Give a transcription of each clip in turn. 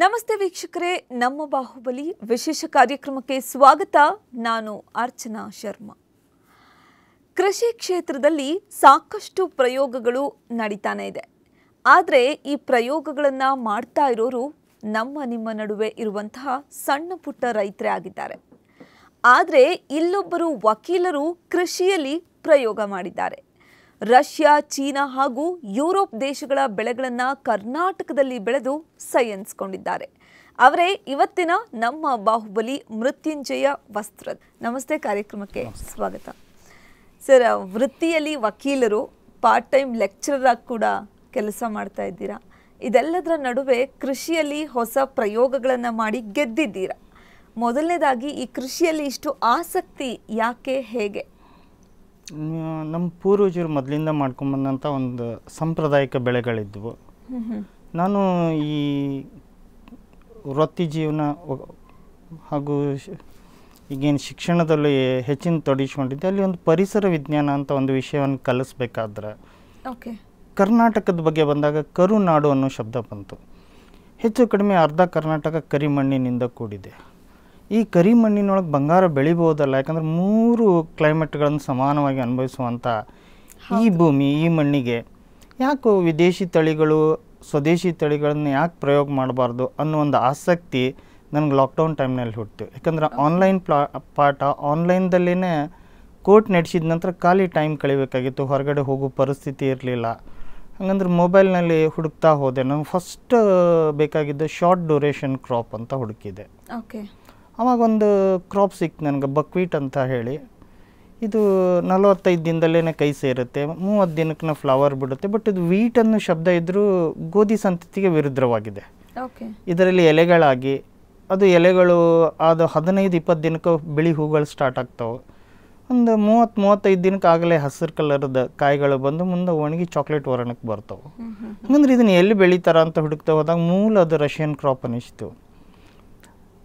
ನಮಸ್ತೆ ವೀಕ್ಷಕರೇ, ನಮ್ಮ ಬಾಹುಬಲಿ ವಿಶೇಷ ಕಾರ್ಯಕ್ರಮಕ್ಕೆ ಸ್ವಾಗತ. ನಾನು ಅರ್ಚನಾ ಶರ್ಮಾ. ಕೃಷಿ ಕ್ಷೇತ್ರದಲ್ಲಿ ಸಾಕಷ್ಟು ಪ್ರಯೋಗಗಳು ನಡೀತಾನೆ ಇದೆ. ಆದರೆ ಈ ಪ್ರಯೋಗಗಳನ್ನು ಮಾಡ್ತಾ ಇರೋರು ನಿಮ್ಮ ನಡುವೆ ಇರುವಂತಹ ಸಣ್ಣ ಪುಟ್ಟ ರೈತರೇ ಆಗಿದ್ದಾರೆ. ಆದರೆ ಇಲ್ಲೊಬ್ಬರು ವಕೀಲರು ಕೃಷಿಯಲ್ಲಿ ಪ್ರಯೋಗ ಮಾಡಿದ್ದಾರೆ. ರಷ್ಯಾ, ಚೀನಾ ಹಾಗೂ ಯುರೋಪ್ ದೇಶಗಳ ಬೆಳೆಗಳನ್ನು ಕರ್ನಾಟಕದಲ್ಲಿ ಬೆಳೆದು ಸೈ ಎನ್ಸ್ಕೊಂಡಿದ್ದಾರೆ. ಅವರೇ ಇವತ್ತಿನ ನಮ್ಮ ಬಾಹುಬಲಿ ಮೃತ್ಯುಂಜಯ ವಸ್ತ್ರದ್. ನಮಸ್ತೆ, ಕಾರ್ಯಕ್ರಮಕ್ಕೆ ಸ್ವಾಗತ. ಸರ್, ವೃತ್ತಿಯಲ್ಲಿ ವಕೀಲರು, ಪಾರ್ಟ್ ಟೈಮ್ ಲೆಕ್ಚರರ್ ಆಗಿ ಕೂಡ ಕೆಲಸ ಮಾಡ್ತಾ ಇದ್ದೀರಾ. ಇದೆಲ್ಲದರ ನಡುವೆ ಕೃಷಿಯಲ್ಲಿ ಹೊಸ ಪ್ರಯೋಗಗಳನ್ನು ಮಾಡಿ ಗೆದ್ದಿದ್ದೀರಾ. ಮೊದಲನೇದಾಗಿ ಈ ಕೃಷಿಯಲ್ಲಿ ಇಷ್ಟು ಆಸಕ್ತಿ ಯಾಕೆ, ಹೇಗೆ? ನಮ್ಮ ಪೂರ್ವಜರು ಮೊದಲಿಂದ ಮಾಡ್ಕೊಂಬಂದಂಥ ಒಂದು ಸಾಂಪ್ರದಾಯಿಕ ಬೆಳೆಗಳಿದ್ವು. ನಾನು ಈ ವೃತ್ತಿ ಜೀವನ ಹಾಗೂ ಈಗೇನು ಶಿಕ್ಷಣದಲ್ಲಿ ಹೆಚ್ಚಿನ ತೊಡಗಿಸ್ಕೊಂಡಿದ್ದೆ. ಅಲ್ಲಿ ಒಂದು ಪರಿಸರ ವಿಜ್ಞಾನ ಅಂತ ಒಂದು ವಿಷಯವನ್ನು ಕಲಿಸ್ಬೇಕಾದ್ರೆ ಕರ್ನಾಟಕದ ಬಗ್ಗೆ ಬಂದಾಗ ಕರುನಾಡು ಅನ್ನೋ ಶಬ್ದ ಬಂತು. ಹೆಚ್ಚು ಕಡಿಮೆ ಅರ್ಧ ಕರ್ನಾಟಕ ಕರಿಮಣ್ಣಿನಿಂದ ಕೂಡಿದೆ. ಈ ಕರಿಮಣ್ಣಿನೊಳಗೆ ಬಂಗಾರ ಬೆಳಿಬೋದಲ್ಲ, ಯಾಕಂದರೆ 3 ಕ್ಲೈಮೇಟ್ಗಳನ್ನು ಸಮಾನವಾಗಿ ಅನುಭವಿಸುವಂಥ ಈ ಭೂಮಿ, ಈ ಮಣ್ಣಿಗೆ ಯಾಕೆ ವಿದೇಶಿ ತಳಿಗಳು, ಸ್ವದೇಶಿ ತಳಿಗಳನ್ನು ಯಾಕೆ ಪ್ರಯೋಗ ಮಾಡಬಾರ್ದು ಅನ್ನೋ ಒಂದು ಆಸಕ್ತಿ ನನಗೆ ಲಾಕ್ಡೌನ್ ಟೈಮ್ನಲ್ಲಿ ಹುಟ್ಟಿತು. ಯಾಕಂದರೆ ಆನ್ಲೈನ್ ಪಾಠ ಆನ್ಲೈನ್ದಲ್ಲೇ ಕೋರ್ಟ್ ನಡೆಸಿದ ನಂತರ ಖಾಲಿ ಟೈಮ್ ಕಳಿಬೇಕಾಗಿತ್ತು, ಹೊರಗಡೆ ಹೋಗೋ ಪರಿಸ್ಥಿತಿ ಇರಲಿಲ್ಲ. ಹಾಗಂದ್ರೆ ಮೊಬೈಲ್ನಲ್ಲಿ ಹುಡುಕ್ತಾ ಹೋದೆ. ನಾನು ಫಸ್ಟ್ ಬೇಕಾಗಿದ್ದು ಶಾರ್ಟ್ ಡ್ಯೂರೇಷನ್ ಕ್ರಾಪ್ ಅಂತ ಹುಡುಕಿದೆ. ಆವಾಗ ಒಂದು ಕ್ರಾಪ್ ಸಿಕ್ತು ನನಗೆ, ಬಕ್ವೀಟ್ ಅಂತ ಹೇಳಿ. ಇದು 45 ದಿನದಲ್ಲೇ ಕೈ ಸೇರುತ್ತೆ, 30 ದಿನಕ್ಕೆ ಫ್ಲವರ್ ಬಿಡುತ್ತೆ. ಬಟ್ ಇದು ವೀಟ್ ಅನ್ನೋ ಶಬ್ದ ಇದ್ದರೂ ಗೋಧಿ ಸಂತತಿಗೆ ವಿರುದ್ಧವಾಗಿದೆ. ಇದರಲ್ಲಿ ಎಲೆಗಳಾಗಿ ಅದು ಎಲೆಗಳು ಅದು 15-20 ದಿನಕ್ಕೆ ಬಿಳಿ ಹೂಗಳು ಸ್ಟಾರ್ಟ್ ಆಗ್ತಾವೆ. ಒಂದು 30-35 ದಿನಕ್ಕೆ ಆಗಲೇ ಹಸಿರು ಕಲರ್ದ ಕಾಯಿಗಳು ಬಂದು ಮುಂದೆ ಒಣಗಿ ಚಾಕ್ಲೇಟ್ ವರ್ಣಕ್ಕೆ ಬರ್ತಾವೆ. ಹಂಗಂದ್ರೆ ಇದನ್ನು ಎಲ್ಲಿ ಬೆಳೀತಾರ ಅಂತ ಹುಡುಕ್ತಾ ಹೋದಾಗ ಮೂಲ ಅದು ರಷ್ಯನ್ ಕ್ರಾಪ್ ಅನ್ನಿಸ್ತು.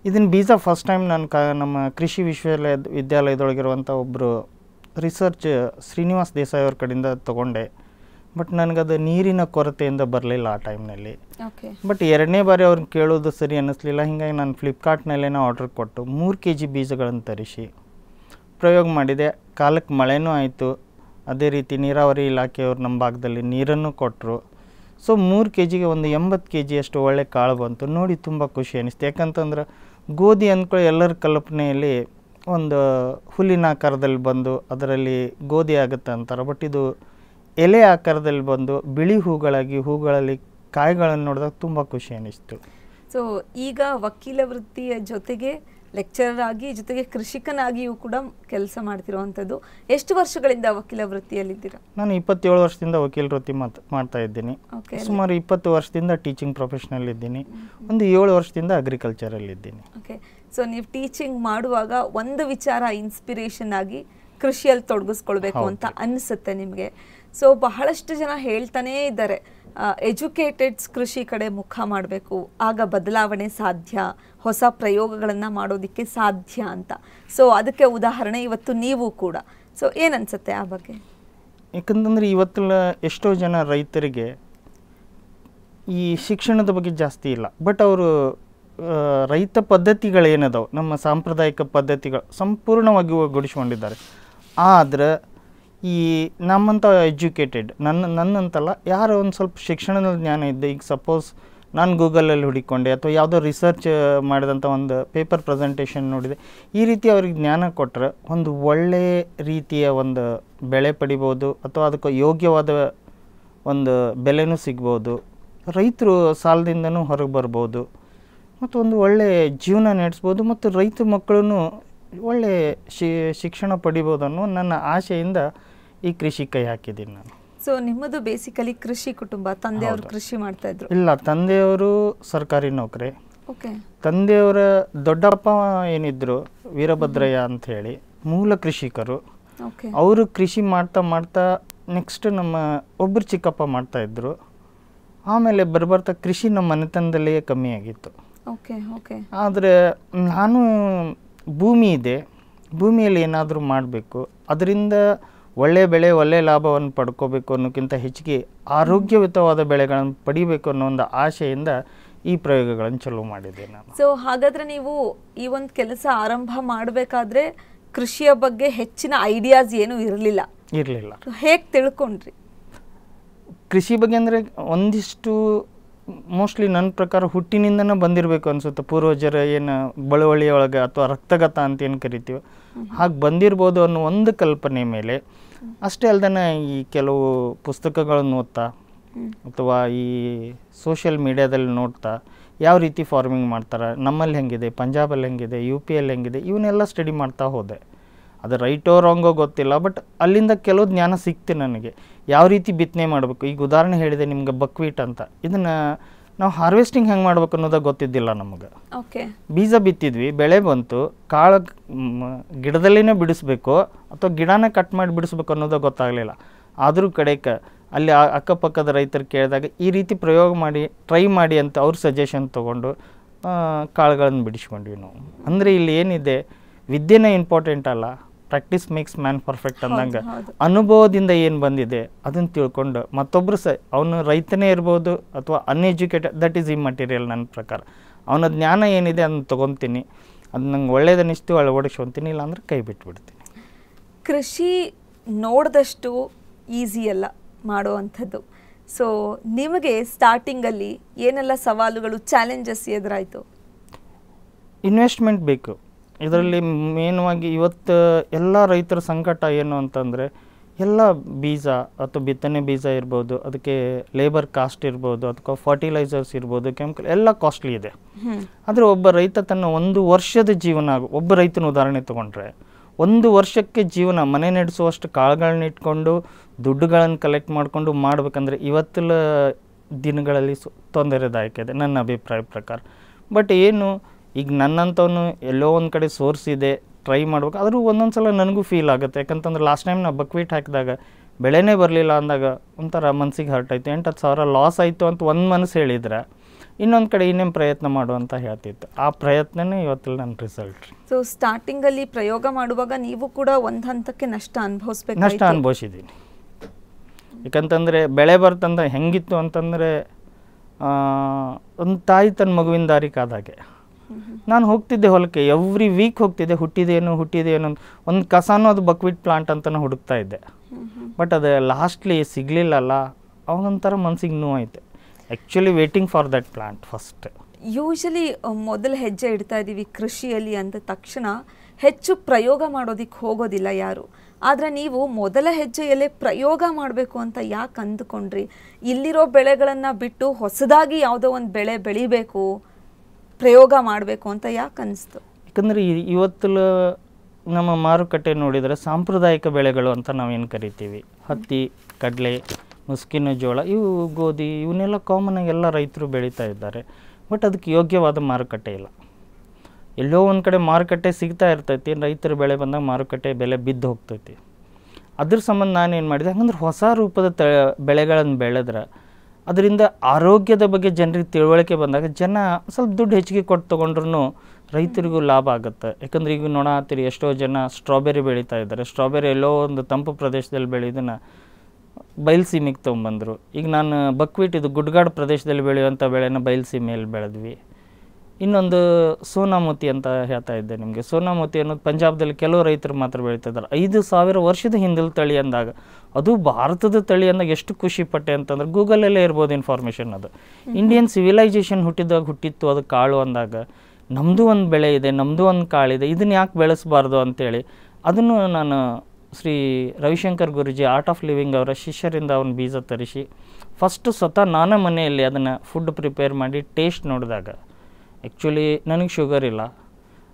ಇದನ್ನು ಬೀಜ ಫಸ್ಟ್ ಟೈಮ್ ನಾನು ನಮ್ಮ ಕೃಷಿ ವಿದ್ಯಾಲಯದೊಳಗಿರುವಂಥ ಒಬ್ಬರು ರಿಸರ್ಚ್ ಶ್ರೀನಿವಾಸ್ ದೇಸಾಯಿ ಅವ್ರ ಕಡೆಯಿಂದ ತೊಗೊಂಡೆ. ಬಟ್ ನನಗದು ನೀರಿನ ಕೊರತೆಯಿಂದ ಬರಲಿಲ್ಲ ಆ ಟೈಮ್ನಲ್ಲಿ. ಬಟ್ 2ನೇ ಬಾರಿ ಅವ್ರನ್ನ ಕೇಳೋದು ಸರಿ ಅನ್ನಿಸ್ಲಿಲ್ಲ. ಹೀಗಾಗಿ ನಾನು ಫ್ಲಿಪ್ಕಾರ್ಟ್ನಲ್ಲೇ ಆರ್ಡ್ರ್ ಕೊಟ್ಟು 3 kg ಬೀಜಗಳನ್ನು ತರಿಸಿ ಪ್ರಯೋಗ ಮಾಡಿದೆ. ಕಾಲಕ್ಕೆ ಮಳೆನೂ ಆಯಿತು. ಅದೇ ರೀತಿ ನೀರಾವರಿ ಇಲಾಖೆಯವರು ನಮ್ಮ ಭಾಗದಲ್ಲಿ ನೀರನ್ನು ಕೊಟ್ಟರು. ಸೊ 3 kgಗೆ ಒಂದು 80 kg ಅಷ್ಟು ಒಳ್ಳೆ ಕಾಳು ಬಂತು. ನೋಡಿ ತುಂಬ ಖುಷಿ ಅನ್ನಿಸ್ತು. ಯಾಕಂತಂದ್ರೆ ಗೋಧಿ ಅಂದ್ಕೊಳ್ಳಿ ಎಲ್ಲರ ಕಲ್ಪನೆಯಲ್ಲಿ ಒಂದು ಹುಲ್ಲಿನ ಆಕಾರದಲ್ಲಿ ಬಂದು ಅದರಲ್ಲಿ ಗೋಧಿ ಆಗುತ್ತೆ ಅಂತಾರೆ. ಬಟ್ ಇದು ಎಲೆ ಆಕಾರದಲ್ಲಿ ಬಂದು ಬಿಳಿ ಹೂಗಳಲ್ಲಿ ಕಾಯಿಗಳನ್ನು ನೋಡಿದಾಗ ತುಂಬ ಖುಷಿ ಅನ್ನಿಸ್ತು. ಸೊ ಈಗ ವಕೀಲ ವೃತ್ತಿಯ ಜೊತೆಗೆ ಲೆಕ್ಚರರ್ ಆಗಿ, ಜೊತೆಗೆ ಕೃಷಿಕನಾಗಿಯೂ ಕೂಡ ಕೆಲಸ ಮಾಡ್ತಿರುವಂಥದ್ದು. ಎಷ್ಟು ವರ್ಷಗಳಿಂದ ವಕೀಲ ವೃತ್ತಿಯಲ್ಲಿದ್ದೀರಾ? ನಾನು 27 ವರ್ಷದಿಂದ ವಕೀಲ ವೃತ್ತಿ ಮಾಡ್ತಾ ಇದ್ದೀನಿ. ಸುಮಾರು 20 ವರ್ಷದಿಂದ ಟೀಚಿಂಗ್ ಪ್ರೊಫೆಷನಲ್ ಇದ್ದೀನಿ. ಒಂದು 7 ವರ್ಷದಿಂದ ಅಗ್ರಿಕಲ್ಚರಲ್ಲಿದ್ದೀನಿ. ಓಕೆ. ಸೊ ನೀವು ಟೀಚಿಂಗ್ ಮಾಡುವಾಗ ಒಂದು ವಿಚಾರ ಇನ್ಸ್ಪಿರೇಷನ್ ಆಗಿ ಕೃಷಿಯಲ್ಲಿ ತೊಡಗಿಸ್ಕೊಳ್ಬೇಕು ಅಂತ ಅನಿಸುತ್ತೆ ನಿಮಗೆ. ಸೊ ಬಹಳಷ್ಟು ಜನ ಹೇಳ್ತಾನೇ ಇದ್ದಾರೆ, ಎಜುಕೇಟೆಡ್ಸ್ ಕೃಷಿ ಕಡೆ ಮುಖ ಮಾಡಬೇಕು, ಆಗ ಬದಲಾವಣೆ ಸಾಧ್ಯ, ಹೊಸ ಪ್ರಯೋಗಗಳನ್ನು ಮಾಡೋದಕ್ಕೆ ಸಾಧ್ಯ ಅಂತ. ಸೊ ಅದಕ್ಕೆ ಉದಾಹರಣೆ ಇವತ್ತು ನೀವು ಕೂಡ. ಸೊ ಏನನ್ಸುತ್ತೆ ಆ ಬಗ್ಗೆ? ಯಾಕಂತಂದರೆ ಇವತ್ತು ಎಷ್ಟೋ ಜನ ರೈತರಿಗೆ ಈ ಶಿಕ್ಷಣದ ಬಗ್ಗೆ ಜಾಸ್ತಿ ಇಲ್ಲ. ಬಟ್ ಅವರು ರೈತ ಪದ್ಧತಿಗಳೇನದಾವೆ, ನಮ್ಮ ಸಾಂಪ್ರದಾಯಿಕ ಪದ್ಧತಿಗಳು ಸಂಪೂರ್ಣವಾಗಿ ಒಗ್ಗೂಡಿಸ್ಕೊಂಡಿದ್ದಾರೆ. ಆದರೆ ಈ ನಮ್ಮಂಥ ಎಜುಕೇಟೆಡ್ ನನ್ನಂತಲ್ಲ, ಯಾರೋ ಒಂದು ಸ್ವಲ್ಪ ಶಿಕ್ಷಣದ ಜ್ಞಾನ ಇದ್ದೆ, ಈಗ ಸಪೋಸ್ ನಾನು ಗೂಗಲಲ್ಲಿ ಹುಡುಕೊಂಡೆ ಅಥವಾ ಯಾವುದೋ ರಿಸರ್ಚ್ ಮಾಡಿದಂಥ ಒಂದು ಪೇಪರ್ ಪ್ರೆಸೆಂಟೇಷನ್ ನೋಡಿದೆ, ಈ ರೀತಿ ಅವ್ರಿಗೆ ಜ್ಞಾನ ಕೊಟ್ಟರೆ ಒಂದು ಒಳ್ಳೆಯ ರೀತಿಯ ಒಂದು ಬೆಳೆ ಪಡಿಬೋದು ಅಥವಾ ಅದಕ್ಕೆ ಯೋಗ್ಯವಾದ ಒಂದು ಬೆಲೆನೂ ಸಿಗ್ಬೋದು. ರೈತರು ಸಾಲದಿಂದನೂ ಹೊರಗೆ ಬರ್ಬೋದು ಮತ್ತು ಒಂದು ಒಳ್ಳೆಯ ಜೀವನ ನಡೆಸ್ಬೋದು ಮತ್ತು ರೈತ ಮಕ್ಕಳನ್ನು ಒಳ್ಳೆಯ ಶಿಕ್ಷಣ ಪಡಿಬೋದು ಅನ್ನೋ ನನ್ನ ಆಶೆಯಿಂದ ಈ ಕೃಷಿ ಕೈ ಹಾಕಿದ್ದೀನಿ ನಾನು. ಸೊ ನಿಮ್ಮದು ಬೇಸಿಕಲಿ ಕೃಷಿ ಕುಟುಂಬ. ತಂದೆಯವರು ಕೃಷಿ ಮಾಡ್ತಾ ಇದ್ರು? ಇಲ್ಲ, ತಂದೆಯವರು ಸರ್ಕಾರಿ ನೌಕರಿ. ಓಕೆ. ತಂದೆಯವರ ದೊಡ್ಡಪ್ಪ ಏನಿದ್ರು ವೀರಭದ್ರಯ್ಯ ಅಂತ ಹೇಳಿ ಮೂಲ ಕೃಷಿಕರು. ಅವರು ಕೃಷಿ ಮಾಡ್ತಾ ಮಾಡ್ತಾ ನೆಕ್ಸ್ಟ್ ನಮ್ಮ ಒಬ್ಬರು ಚಿಕ್ಕಪ್ಪ ಮಾಡ್ತಾಯಿದ್ರು. ಆಮೇಲೆ ಬರ್ಬರ್ತಾ ಕೃಷಿ ನಮ್ಮ ಮನೆತನದಲ್ಲಿಯೇ ಕಮ್ಮಿ ಆಗಿತ್ತು. ಆದರೆ ನಾನು ಭೂಮಿ ಇದೆ, ಭೂಮಿಯಲ್ಲಿ ಏನಾದರೂ ಮಾಡಬೇಕು, ಅದರಿಂದ ಒಳ್ಳೆಯ ಬೆಳೆ ಒಳ್ಳೆಯ ಲಾಭವನ್ನು ಪಡ್ಕೋಬೇಕು ಅನ್ನೋಕ್ಕಿಂತ ಹೆಚ್ಚಿಗೆ ಆರೋಗ್ಯಯುತವಾದ ಬೆಳೆಗಳನ್ನು ಪಡಿಬೇಕು ಅನ್ನೋ ಒಂದು ಆಶೆಯಿಂದ ಈ ಪ್ರಯೋಗಗಳನ್ನು ಚಾಲೂ ಮಾಡಿದ್ದೆ ನಾನು. ಸೊ ಹಾಗಾದರೆ ನೀವು ಈ ಒಂದು ಕೆಲಸ ಆರಂಭ ಮಾಡಬೇಕಾದ್ರೆ ಕೃಷಿಯ ಬಗ್ಗೆ ಹೆಚ್ಚಿನ ಐಡಿಯಾಸ್ ಏನೂ ಇರಲಿಲ್ಲ? ಹೇಗೆ ತಿಳ್ಕೊಂಡ್ರಿ ಕೃಷಿ ಬಗ್ಗೆ? ಅಂದರೆ ಒಂದಿಷ್ಟು ಮೋಸ್ಟ್ಲಿ ನನ್ನ ಪ್ರಕಾರ ಹುಟ್ಟಿನಿಂದನೇ ಬಂದಿರಬೇಕು ಅನಿಸುತ್ತೆ. ಪೂರ್ವಜರ ಏನು ಬಳುವಳಿಯೊಳಗೆ ಅಥವಾ ರಕ್ತಗತ ಅಂತ ಏನು ಕರಿತೀವಿ ಹಾಗೆ ಬಂದಿರ್ಬೋದು ಅನ್ನೋ ಒಂದು ಕಲ್ಪನೆ ಮೇಲೆ ಅಷ್ಟೇ ಅಲ್ದೇ ಈ ಕೆಲವು ಪುಸ್ತಕಗಳನ್ನು ಓದ್ತಾ ಅಥವಾ ಈ ಸೋಷಿಯಲ್ ಮೀಡಿಯಾದಲ್ಲಿ ನೋಡ್ತಾ ಯಾವ ರೀತಿ ಫಾರ್ಮಿಂಗ್ ಮಾಡ್ತಾರೆ, ನಮ್ಮಲ್ಲಿ ಹೆಂಗಿದೆ, ಪಂಜಾಬಲ್ಲಿ ಹೆಂಗಿದೆ, ಯು ಪಿಯಲ್ಲಿ ಹೆಂಗಿದೆ, ಇವನ್ನೆಲ್ಲ ಸ್ಟಡಿ ಮಾಡ್ತಾ ಹೋದೆ. ಅದು ರೈಟೋ ರಾಂಗೋ ಗೊತ್ತಿಲ್ಲ, ಬಟ್ ಅಲ್ಲಿಂದ ಕೆಲವು ಜ್ಞಾನ ಸಿಕ್ತು ನನಗೆ. ಯಾವ ರೀತಿ ಬಿತ್ತನೆ ಮಾಡಬೇಕು, ಈಗ ಉದಾಹರಣೆ ಹೇಳಿದೆ ನಿಮ್ಗೆ ಬಕ್ವೀಟ್ ಅಂತ, ಇದನ್ನು ನಾವು ಹಾರ್ವೆಸ್ಟಿಂಗ್ ಹೆಂಗೆ ಮಾಡ್ಬೇಕು ಅನ್ನೋದು ಗೊತ್ತಿದ್ದಿಲ್ಲ ನಮಗೆ. ಬೀಜ ಬಿತ್ತಿದ್ವಿ, ಬೆಳೆ ಬಂತು, ಕಾಳು ಗಿಡದಲ್ಲೇ ಬಿಡಿಸ್ಬೇಕು ಅಥವಾ ಗಿಡನ ಕಟ್ ಮಾಡಿ ಬಿಡಿಸ್ಬೇಕು ಅನ್ನೋದು ಗೊತ್ತಾಗಲಿಲ್ಲ. ಆದರೂ ಕಡೆಗೆ ಅಲ್ಲಿ ಅಕ್ಕಪಕ್ಕದ ರೈತರು ಕೇಳಿದಾಗ ಈ ರೀತಿ ಪ್ರಯೋಗ ಮಾಡಿ ಟ್ರೈ ಮಾಡಿ ಅಂತ ಅವ್ರ ಸಜೆಷನ್ ತೊಗೊಂಡು ಕಾಳುಗಳನ್ನು ಬಿಡಿಸ್ಕೊಂಡ್ವಿ ನಾವು. ಅಂದರೆ ಇಲ್ಲಿ ಏನಿದೆ, ವಿದ್ಯೆನೇ ಇಂಪಾರ್ಟೆಂಟ್ ಅಲ್ಲ, ಪ್ರಾಕ್ಟೀಸ್ ಮೇಕ್ಸ್ ಮ್ಯಾನ್ ಪರ್ಫೆಕ್ಟ್ ಅಂದಂಗೆ ಅನುಭವದಿಂದ ಏನು ಬಂದಿದೆ ಅದನ್ನು ತಿಳ್ಕೊಂಡು ಮತ್ತೊಬ್ಬರು ಅವನು ರೈತನೇ ಇರ್ಬೋದು ಅಥವಾ ಅನ್ಎಜುಕೇಟೆಡ್, ದಟ್ ಈಸ್ ಇಮ್ಮೆಟೀರಿಯಲ್ ನನ್ನ ಪ್ರಕಾರ. ಅವನ ಜ್ಞಾನ ಏನಿದೆ ಅದನ್ನು ತೊಗೊತೀನಿ, ಅದು ನಂಗೆ ಒಳ್ಳೇದನ್ನಿಸ್ತು ಅಳವಡಿಸ್ಕೊತೀನಿ, ಇಲ್ಲಾಂದ್ರೆ ಕೈ ಬಿಟ್ಬಿಡ್ತೀನಿ. ಕೃಷಿ ನೋಡಿದಷ್ಟು ಈಸಿ ಅಲ್ಲ ಮಾಡುವಂಥದ್ದು. ಸೊ ನಿಮಗೆ ಸ್ಟಾರ್ಟಿಂಗಲ್ಲಿ ಏನೆಲ್ಲ ಸವಾಲುಗಳು, ಚಾಲೆಂಜಸ್ ಎದುರಾಯಿತು? ಇನ್ವೆಸ್ಟ್ಮೆಂಟ್ ಬೇಕು ಇದರಲ್ಲಿ. ಮೇನ್ವಾಗಿ ಇವತ್ತು ಎಲ್ಲ ರೈತರ ಸಂಕಟ ಏನು ಅಂತಂದರೆ, ಎಲ್ಲ ಬೀಜ ಅಥವಾ ಬಿತ್ತನೆ ಬೀಜ ಇರ್ಬೋದು, ಅದಕ್ಕೆ ಲೇಬರ್ ಕಾಸ್ಟ್ ಇರ್ಬೋದು, ಅಥವಾ ಫರ್ಟಿಲೈಸರ್ಸ್ ಇರ್ಬೋದು, ಕೆಮಿಕಲ್ ಎಲ್ಲ ಕಾಸ್ಟ್ಲಿ ಇದೆ. ಆದರೆ ಒಬ್ಬ ರೈತ ತನ್ನ 1 ವರ್ಷದ ಜೀವನ, ಒಬ್ಬ ರೈತನ ಉದಾಹರಣೆ ತೊಗೊಂಡ್ರೆ 1 ವರ್ಷಕ್ಕೆ ಜೀವನ ಮನೆ ನಡೆಸುವಷ್ಟು ಕಾಳುಗಳನ್ನ ಇಟ್ಕೊಂಡು ದುಡ್ಡುಗಳನ್ನು ಕಲೆಕ್ಟ್ ಮಾಡಿಕೊಂಡು ಮಾಡಬೇಕಂದ್ರೆ ಇವತ್ತಿನ ದಿನಗಳಲ್ಲಿ ತೊಂದರೆದಾಯಕ ಇದೆ ನನ್ನ ಅಭಿಪ್ರಾಯ ಪ್ರಕಾರ. ಬಟ್ ಏನು, ಈಗ ನನ್ನಂಥವನು ಎಲ್ಲೋ ಒಂದು ಕಡೆ ಸೋರ್ಸ್ ಇದೆ, ಟ್ರೈ ಮಾಡ್ಬೇಕು. ಆದರೂ ಒಂದೊಂದು ಸಲ ನನಗೂ ಫೀಲ್ ಆಗುತ್ತೆ. ಯಾಕಂತಂದ್ರೆ ಲಾಸ್ಟ್ ಟೈಮ್ ನಾವು ಬಕ್ವೀಟ್ ಹಾಕಿದಾಗ ಬೆಳೆನೇ ಬರಲಿಲ್ಲ ಅಂದಾಗ ಒಂಥರ ಮನಸ್ಸಿಗೆ ಹರ್ಟ್ ಆಯಿತು. 8-10 ಸಾವಿರ ಲಾಸ್ ಆಯಿತು ಅಂತ ಒಂದು ಮನಸ್ಸು ಹೇಳಿದರೆ, ಇನ್ನೊಂದು ಕಡೆ ಇನ್ನೇನು ಪ್ರಯತ್ನ ಮಾಡು ಅಂತ ಹೇಳ್ತಿತ್ತು. ಆ ಪ್ರಯತ್ನನೇ ಇವತ್ತಲ್ಲಿ ನನ್ನ ರಿಸಲ್ಟ್. ಸೊ ಸ್ಟಾರ್ಟಿಂಗಲ್ಲಿ ಪ್ರಯೋಗ ಮಾಡುವಾಗ ನೀವು ಕೂಡ ಒಂದು ಹಂತಕ್ಕೆ ನಷ್ಟ ಅನುಭವಿಸಿದ್ದೀನಿ. ಯಾಕಂತಂದರೆ ಬೆಳೆ ಬರ್ತಂದ್ರೆ ಹೆಂಗಿತ್ತು ಅಂತಂದರೆ, ಒಂದು ತಾಯಿ ತನ್ನ ಮಗುವಿನ ದಾರಿ ಕಾದಾಗೆ ನಾನು ಹೋಗ್ತಿದ್ದೆ ಹೊಲಕ್ಕೆ, ಎವ್ರಿ ವೀಕ್ ಹೋಗ್ತಿದ್ದೆ. ಹುಟ್ಟಿದೇನು ಒಂದು ಕಸಾನು ಅದು ಬಕ್ವೀಟ್ ಪ್ಲಾಂಟ್ ಅಂತಲೂ ಹುಡುಕ್ತಾ ಇದ್ದೆ. ಬಟ್ ಅದು ಲಾಸ್ಟ್ಲಿ ಸಿಗಲಿಲ್ಲಲ್ಲ, ಅವನೊಂಥರ ಮನ್ಸಿಗೆ ನೋವಾಯ್ತು. Actually waiting for that plant first. Usually ಮೊದಲು ಹೆಜ್ಜೆ ಇಡ್ತಾ ಇದ್ದೀವಿ ಕೃಷಿಯಲ್ಲಿ ಅಂದ ತಕ್ಷಣ ಹೆಚ್ಚು ಪ್ರಯೋಗ ಮಾಡೋದಕ್ಕೆ ಹೋಗೋದಿಲ್ಲ ಯಾರು. ಆದರೆ ನೀವು ಮೊದಲ ಹೆಜ್ಜೆಯಲ್ಲೇ ಪ್ರಯೋಗ ಮಾಡಬೇಕು ಅಂತ ಯಾಕೆ ಅಂದುಕೊಂಡ್ರಿ? ಇಲ್ಲಿರೋ ಬೆಳೆಗಳನ್ನು ಬಿಟ್ಟು ಹೊಸದಾಗಿ ಯಾವುದೋ ಒಂದು ಬೆಳೆ ಬೆಳಿಬೇಕು, ಪ್ರಯೋಗ ಮಾಡಬೇಕು ಅಂತ ಯಾಕೆ ಅನಿಸ್ತು? ಯಾಕಂದರೆ ಇವತ್ತು ನಮ್ಮ ಮಾರುಕಟ್ಟೆ ನೋಡಿದರೆ ಸಾಂಪ್ರದಾಯಿಕ ಬೆಳೆಗಳು ಅಂತ ನಾವೇನು ಕರಿತೀವಿ, ಹತ್ತಿ, ಕಡಲೆ, ಮುಸ್ಕಿನ ಜೋಳ, ಇವು ಗೋಧಿ, ಇವನ್ನೆಲ್ಲ ಕಾಮನಾಗಿ ಎಲ್ಲ ರೈತರು ಬೆಳೀತಾ ಇದ್ದಾರೆ. ಬಟ್ ಅದಕ್ಕೆ ಯೋಗ್ಯವಾದ ಮಾರುಕಟ್ಟೆ ಇಲ್ಲ. ಎಲ್ಲೋ ಒಂದು ಕಡೆ ಮಾರುಕಟ್ಟೆ ಸಿಗ್ತಾ ಇರ್ತೈತಿ, ರೈತರ ಬೆಳೆ ಬಂದಾಗ ಮಾರುಕಟ್ಟೆ ಬೆಲೆ ಬಿದ್ದು ಹೋಗ್ತೈತಿ. ಅದ್ರ ಸಂಬಂಧ ನಾನೇನು ಮಾಡಿದೆ, ಹಂಗಂದ್ರೆ ಹೊಸ ರೂಪದ ಬೆಳೆಗಳನ್ನು ಬೆಳೆದ್ರೆ ಅದರಿಂದ ಆರೋಗ್ಯದ ಬಗ್ಗೆ ಜನರಿಗೆ ತಿಳುವಳಿಕೆ ಬಂದಾಗ ಜನ ಸ್ವಲ್ಪ ದುಡ್ಡು ಹೆಚ್ಚಿಗೆ ಕೊಟ್ಟು ತೊಗೊಂಡ್ರೂ ರೈತರಿಗೂ ಲಾಭ ಆಗುತ್ತೆ. ಯಾಕಂದ್ರೆ ಈಗ ನೋಡತ್ತೀರಿ ಎಷ್ಟೋ ಜನ ಸ್ಟ್ರಾಬೆರಿ ಬೆಳೀತಾ ಇದ್ದಾರೆ. ಸ್ಟ್ರಾಬೆರಿ ಎಲ್ಲೋ ಒಂದು ತಂಪು ಪ್ರದೇಶದಲ್ಲಿ ಬೆಳೆಯೋದನ್ನು ಬಯಲುಸೀಮೆಗೆ ತೊಗೊಂಬಂದರು. ಈಗ ನಾನು ಬಕ್ವೀಟ್, ಇದು ಗುಡ್ಗಾಡು ಪ್ರದೇಶದಲ್ಲಿ ಬೆಳೆಯುವಂಥ ಬೆಳೆನ ಬಯಲುಸೀಮೆಯಲ್ಲಿ ಬೆಳೆದ್ವಿ. ಇನ್ನೊಂದು ಸೋನಾಮೋತಿ ಅಂತ ಹೇಳ್ತಾ ಇದ್ದೆ ನಿಮಗೆ. ಸೋನಾಮೋತಿ ಅನ್ನೋದು ಪಂಜಾಬ್ದಲ್ಲಿ ಕೆಲವು ರೈತರು ಮಾತ್ರ ಬೆಳೀತಾ ಇದ್ದಾರೆ. 5000 ವರ್ಷದ ಹಿಂದಿನ ತಳಿ ಅಂದಾಗ, ಅದು ಭಾರತದ ತಳಿ ಅಂದಾಗ ಎಷ್ಟು ಖುಷಿ ಪಟ್ಟೆ ಅಂತಂದ್ರೆ, ಗೂಗಲಲ್ಲೇ ಇರ್ಬೋದು ಇನ್ಫಾರ್ಮೇಷನ್. ಅದು ಇಂಡಿಯನ್ ಸಿವಿಲೈಸೇಷನ್ ಹುಟ್ಟಿತ್ತು ಅದು ಕಾಳು ಅಂದಾಗ, ನಮ್ಮದು ಒಂದು ಬೆಳೆ ಇದೆ, ನಮ್ಮದು ಒಂದು ಕಾಳಿದೆ, ಇದನ್ನು ಯಾಕೆ ಬೆಳೆಸಬಾರ್ದು ಅಂತೇಳಿ ಅದನ್ನು ನಾನು Shri Ravishankar Guruji art of living ಅವರ ಶಿಷ್ಯರಿಂದ ಅವನ ಬೀಜ ತರಿಸಿ ಫಸ್ಟು ಸ್ವತಃ ನಾನೇ ಮನೆಯಲ್ಲಿ ಅದನ್ನು ಫುಡ್ ಪ್ರಿಪೇರ್ ಮಾಡಿ ಟೇಸ್ಟ್ ನೋಡಿದಾಗ, ಆ್ಯಕ್ಚುಲಿ ನನಗೆ ಶುಗರ್ ಇಲ್ಲ.